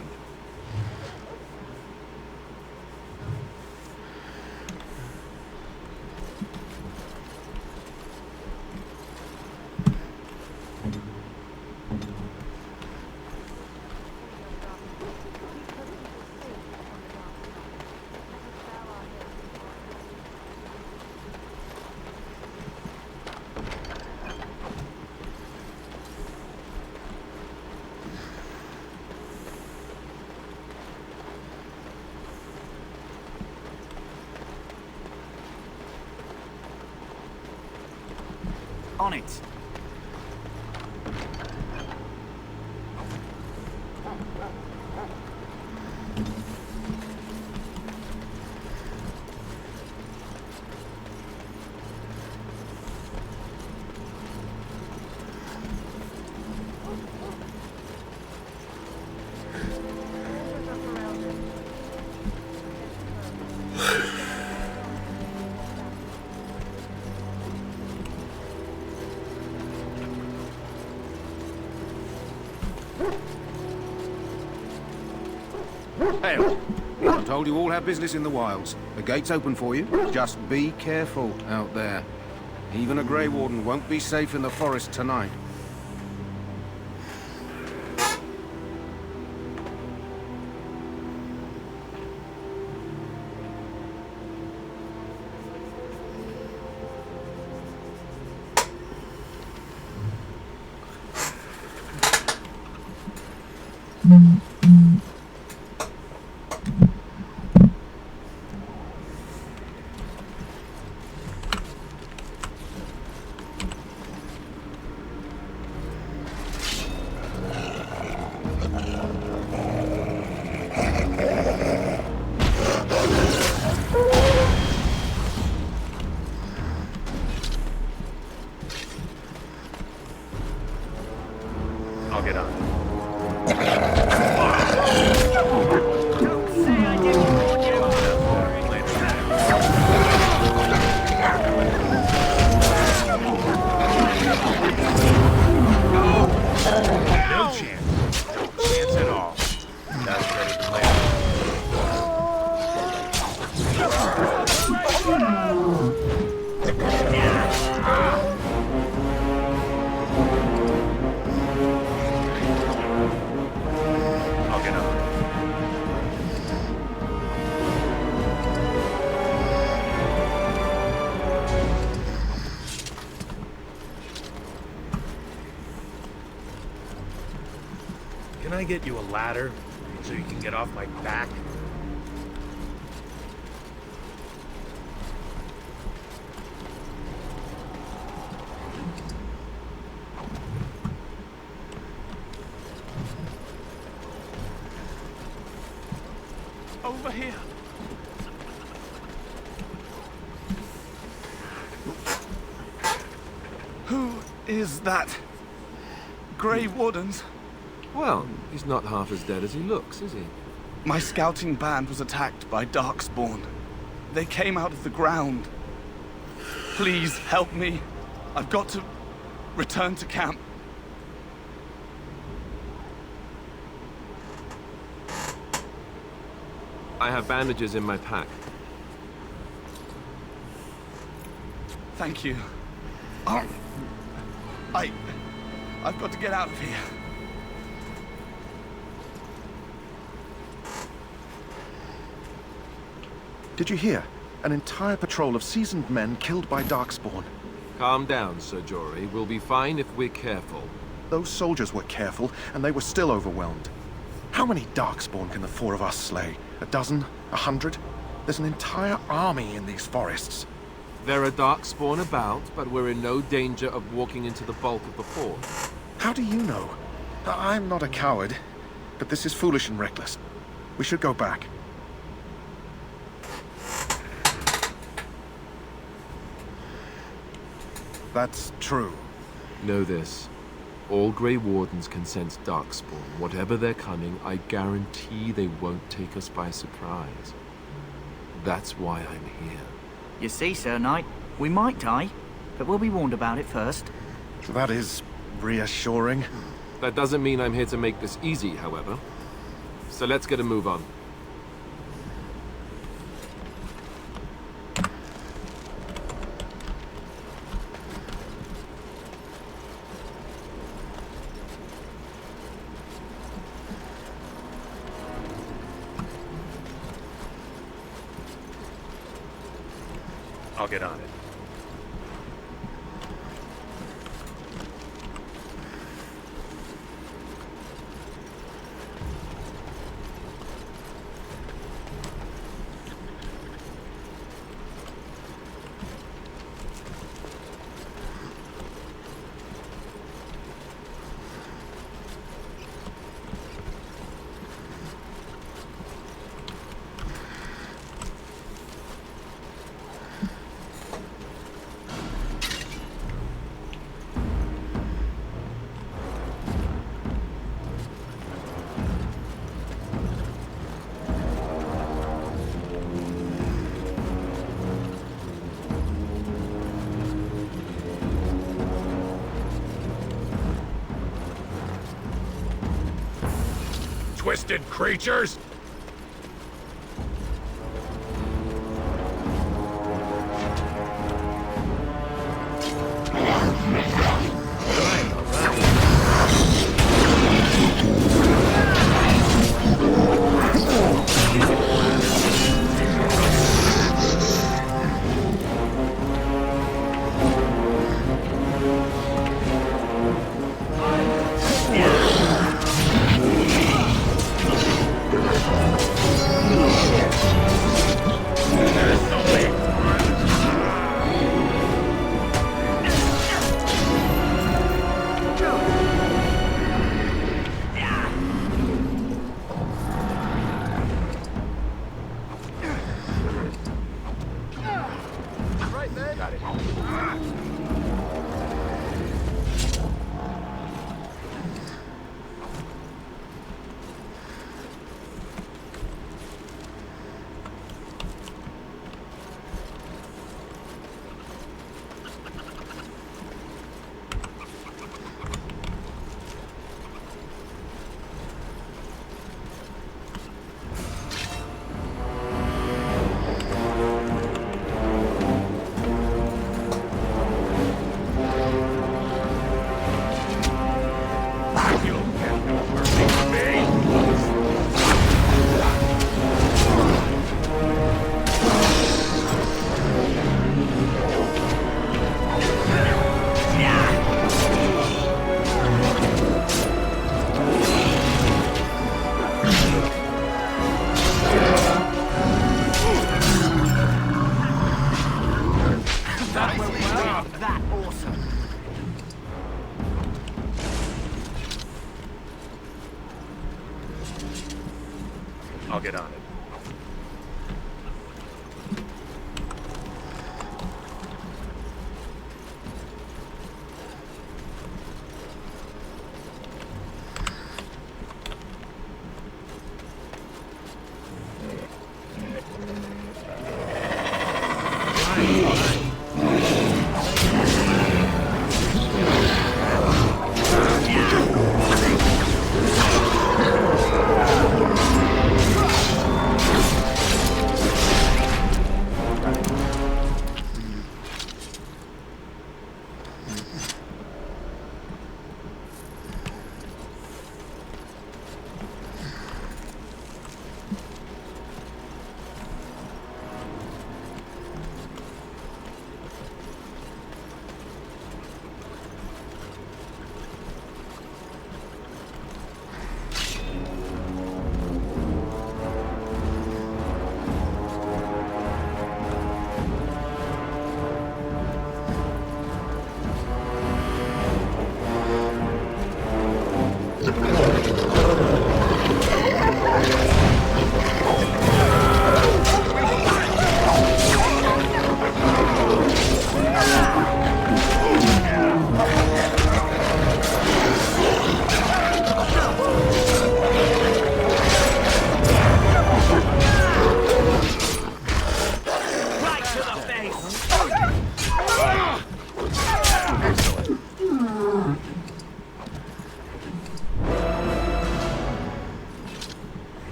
On it. Hell, I'm told you all have business in the wilds. The gate's open for you. Just be careful out there. Even a Grey Warden won't be safe in the forest tonight. can I get you a ladder so you can get off my back? Over here. Who is that? Grey Wardens? Well, he's not half as dead as he looks, is he? My scouting band was attacked by Darkspawn. They came out of the ground. Please help me. I've got to return to camp. I have bandages in my pack. Thank you. Oh, I've got to get out of here. Did you hear? An entire patrol of seasoned men killed by Darkspawn. Calm down, Sir Jory. We'll be fine if we're careful. Those soldiers were careful, and they were still overwhelmed. How many Darkspawn can the four of us slay? A dozen? 100? There's an entire army in these forests. There are Darkspawn about, but we're in no danger of walking into the bulk of the horde. How do you know? I'm not a coward, but this is foolish and reckless. We should go back. That's true. Know this. All Grey Wardens can sense Darkspawn. Whatever their cunning, I guarantee they won't take us by surprise. That's why I'm here. You see, Sir Knight, we might die, but we'll be warned about it first. That is reassuring. That doesn't mean I'm here to make this easy, however. So let's get a move on. I'll get on it. Twisted creatures! I'll get on it.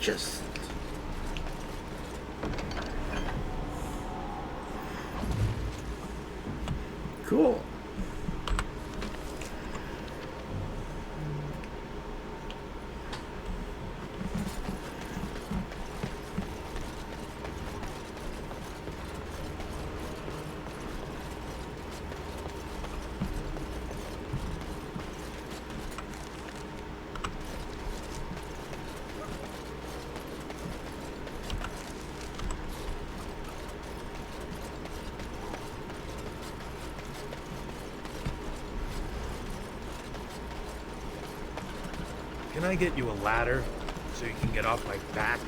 Just cool. Can I get you a ladder so you can get off my back?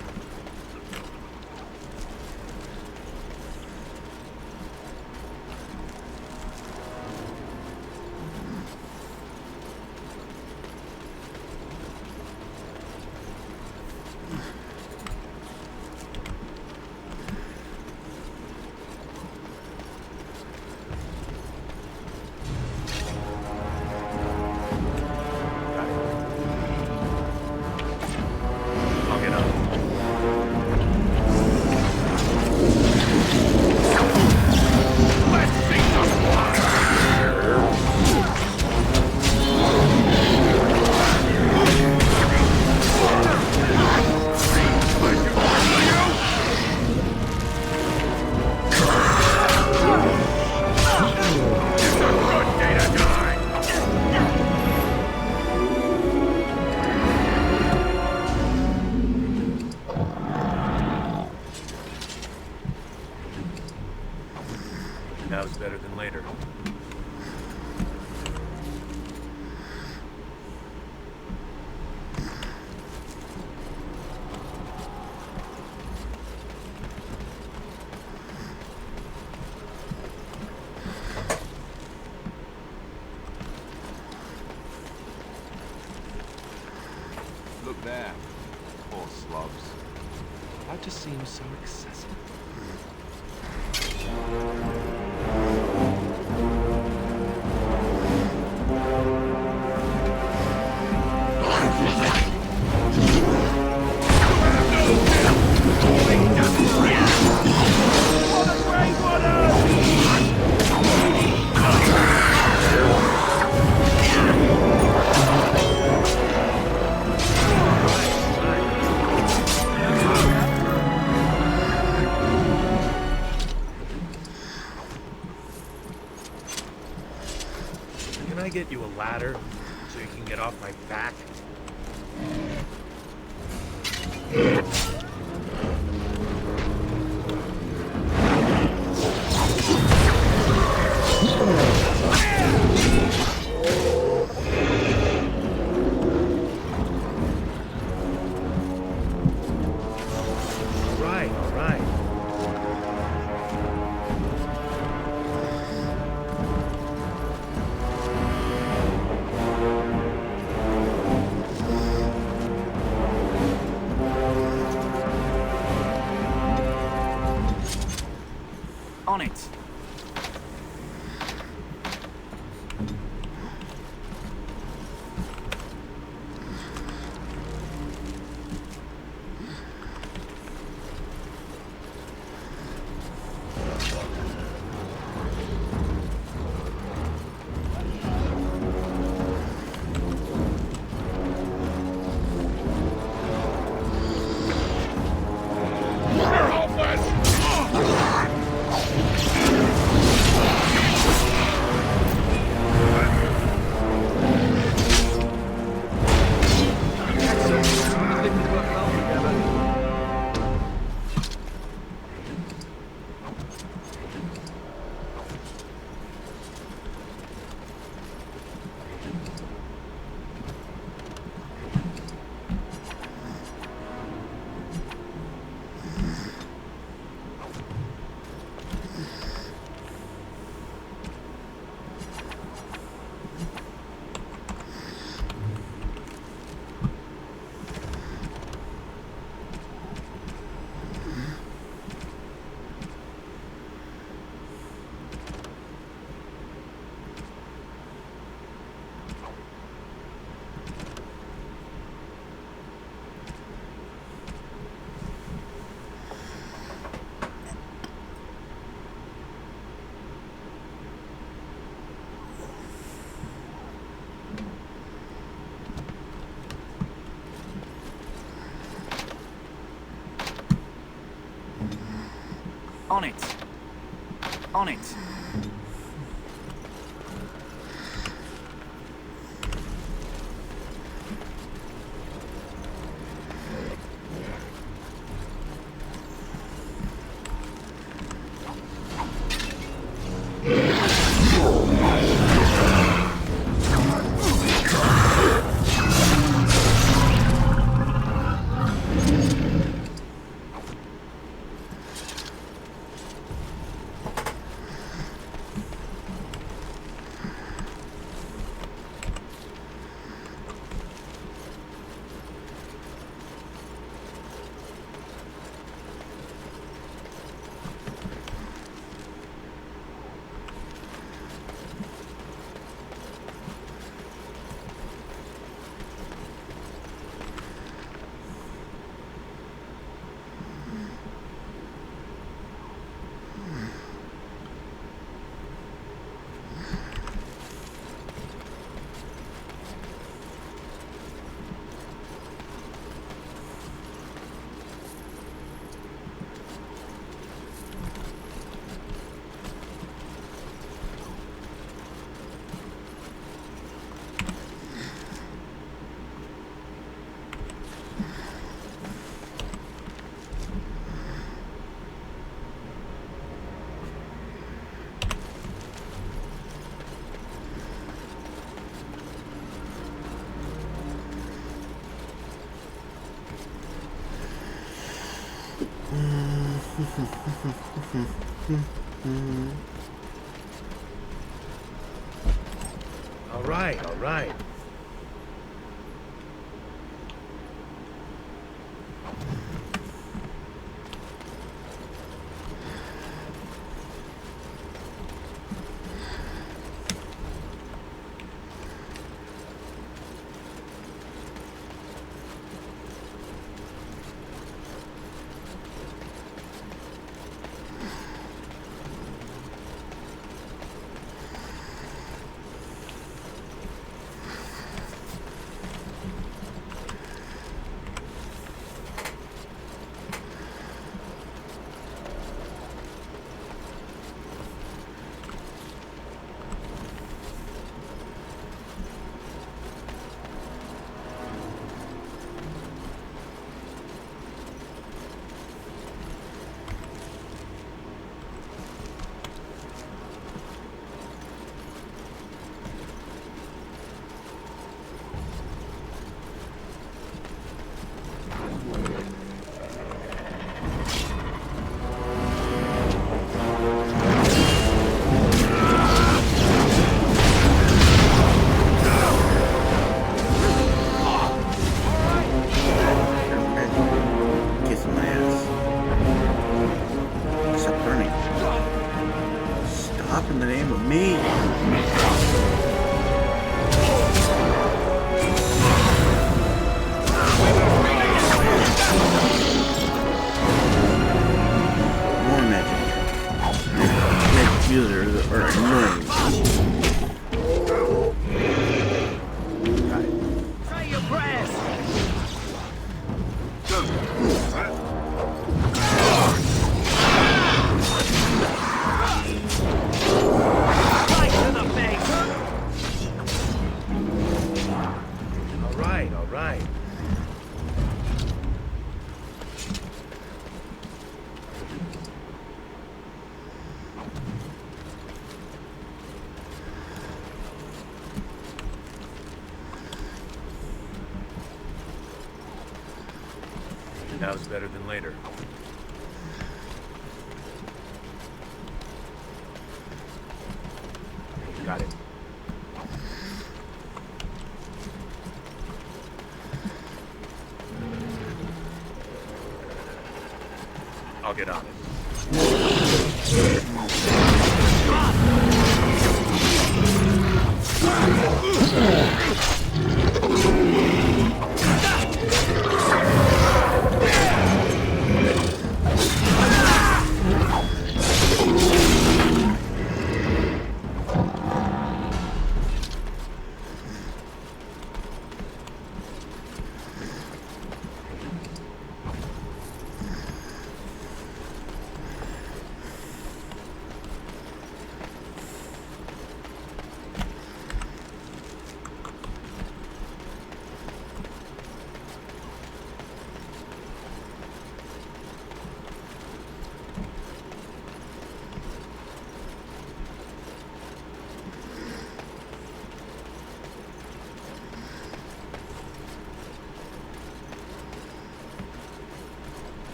I'll get on. Now's better than later. Look there. Poor slobs. That just seems so excessive. Can I get you a ladder so you can get off my back? On it. On it. On it. All right, all right. Stop in the name of me. More magic. Magic users are annoying. Say your prayers! Right to the face! All right. Now's better than later. Got it. I'll get on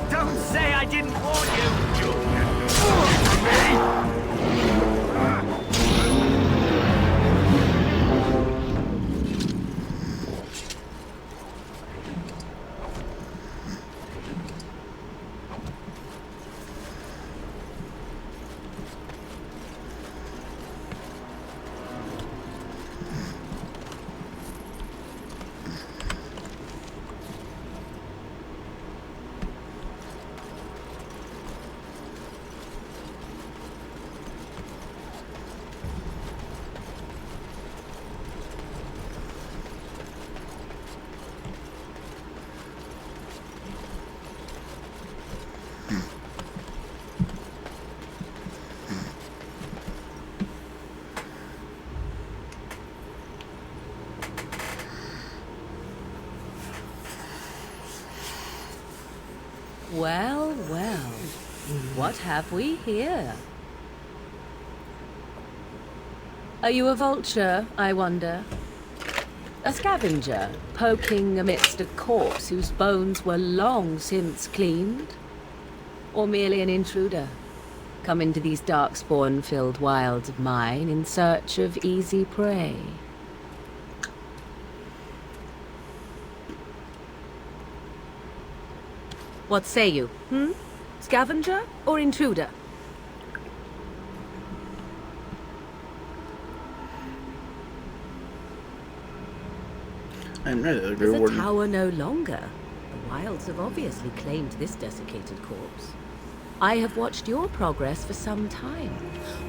Don't say I didn't warn Well, well. What have we here? Are you a vulture, I wonder? A scavenger, poking amidst a corpse whose bones were long since cleaned? Or merely an intruder, come into these darkspawn-filled wilds of mine in search of easy prey? What say you, Scavenger or intruder? I'm not the Grey There's a Warden. tower no longer. The wilds have obviously claimed this desiccated corpse. I have watched your progress for some time.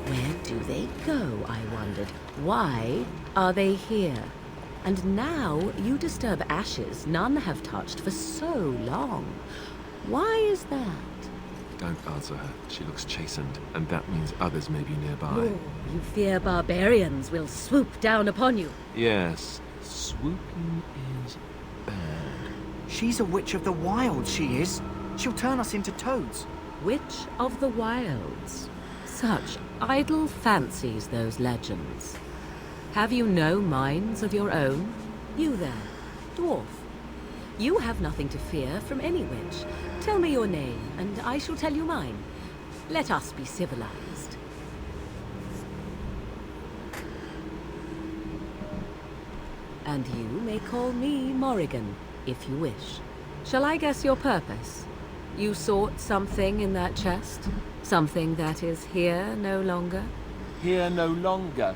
Where do they go, I wondered? Why are they here? And now you disturb ashes none have touched for so long. Why is that? Don't answer her. She looks chastened, and that means others may be nearby. Oh, you fear barbarians will swoop down upon you. Yes, swooping is bad. She's a witch of the wild, she is. She'll turn us into toads. Witch of the wilds. Such idle fancies, those legends. Have you no minds of your own? You there, dwarf. You have nothing to fear from any witch. Tell me your name, and I shall tell you mine. Let us be civilized. And you may call me Morrigan, if you wish. Shall I guess your purpose? You sought something in that chest? Something that is here no longer? Here no longer.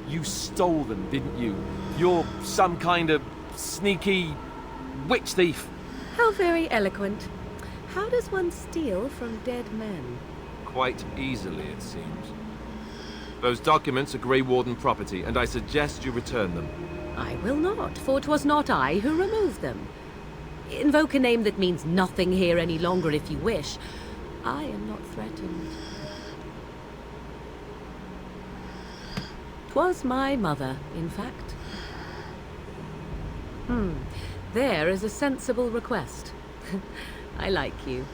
You stole them, didn't you? You're some kind of sneaky witch thief. How very eloquent. How does one steal from dead men? Quite easily, it seems. Those documents are Grey Warden property, and I suggest you return them. I will not, for 'twas not I who removed them. Invoke a name that means nothing here any longer if you wish. I am not threatened. 'Twas my mother, in fact. There is a sensible request. I like you.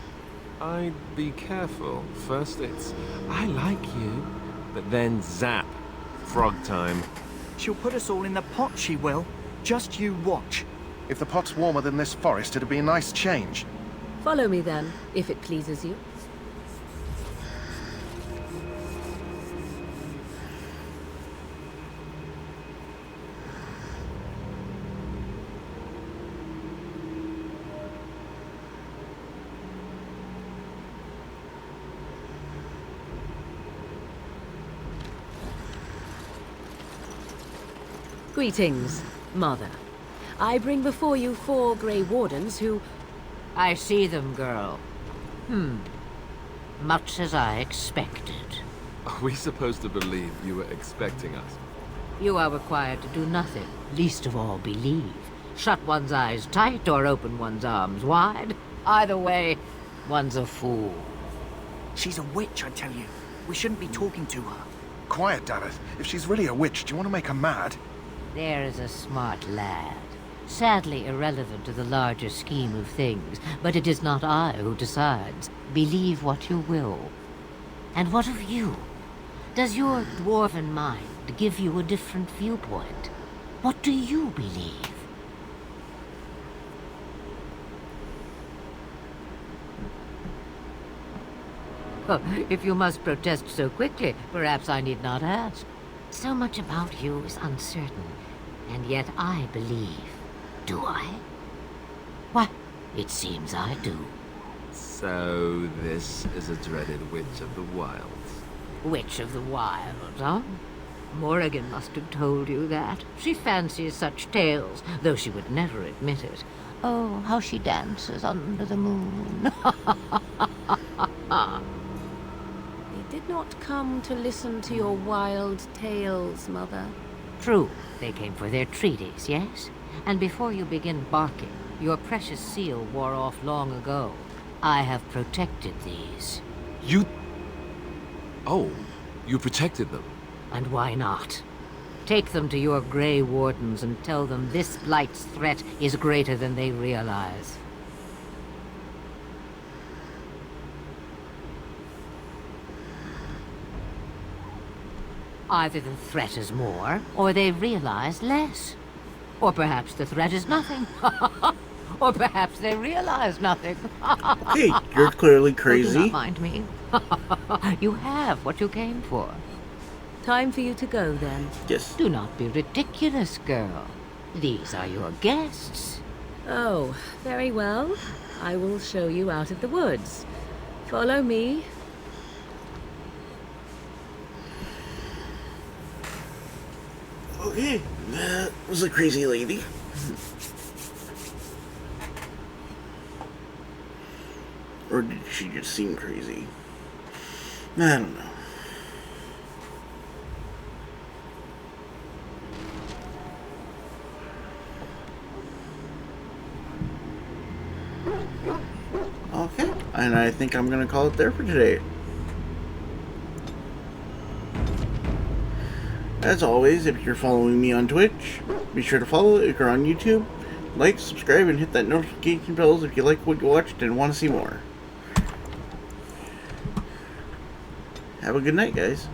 I'd be careful. First it's, I like you, but then zap. Frog time. She'll put us all in the pot, she will. Just you watch. If the pot's warmer than this forest, it'd be a nice change. Follow me then, if it pleases you. Greetings, Mother. I bring before you 4 Grey Wardens who... I see them, girl. Much as I expected. Are we supposed to believe you were expecting us? You are required to do nothing, least of all believe. Shut one's eyes tight or open one's arms wide. Either way, one's a fool. She's a witch, I tell you. We shouldn't be talking to her. Quiet, Dareth. If she's really a witch, do you want to make her mad? There is a smart lad. Sadly irrelevant to the larger scheme of things, but it is not I who decides. Believe what you will. And what of you? Does your dwarven mind give you a different viewpoint? What do you believe? Oh, if you must protest so quickly, perhaps I need not ask. So much about you is uncertain, and yet I believe. Do I? Why, it seems I do. So this is a dreaded witch of the wilds. Witch of the Wilds, huh? Morrigan must have told you that. She fancies such tales, though she would never admit it. Oh, how she dances under the moon. They did not come to listen to your wild tales, Mother. True, they came for their treaties, yes? And before you begin barking, your precious seal wore off long ago. I have protected these. You... Oh, you protected them. And why not? Take them to your Grey Wardens and tell them this blight's threat is greater than they realize. Either the threat is more, or they realize less. Or perhaps the threat is nothing. Or perhaps they realize nothing. Hey, you're clearly crazy. Oh, do not mind me. You have what you came for. Time for you to go, then. Yes. Do not be ridiculous, girl. These are your guests. Oh, very well. I will show you out of the woods. Follow me. Okay, that was a crazy lady. Or did she just seem crazy? I don't know. Okay, and I think I'm gonna call it there for today. As always, if you're following me on Twitch, be sure to follow if you're on YouTube. Like, subscribe, and hit that notification bells if you like what you watched and want to see more. Have a good night, guys.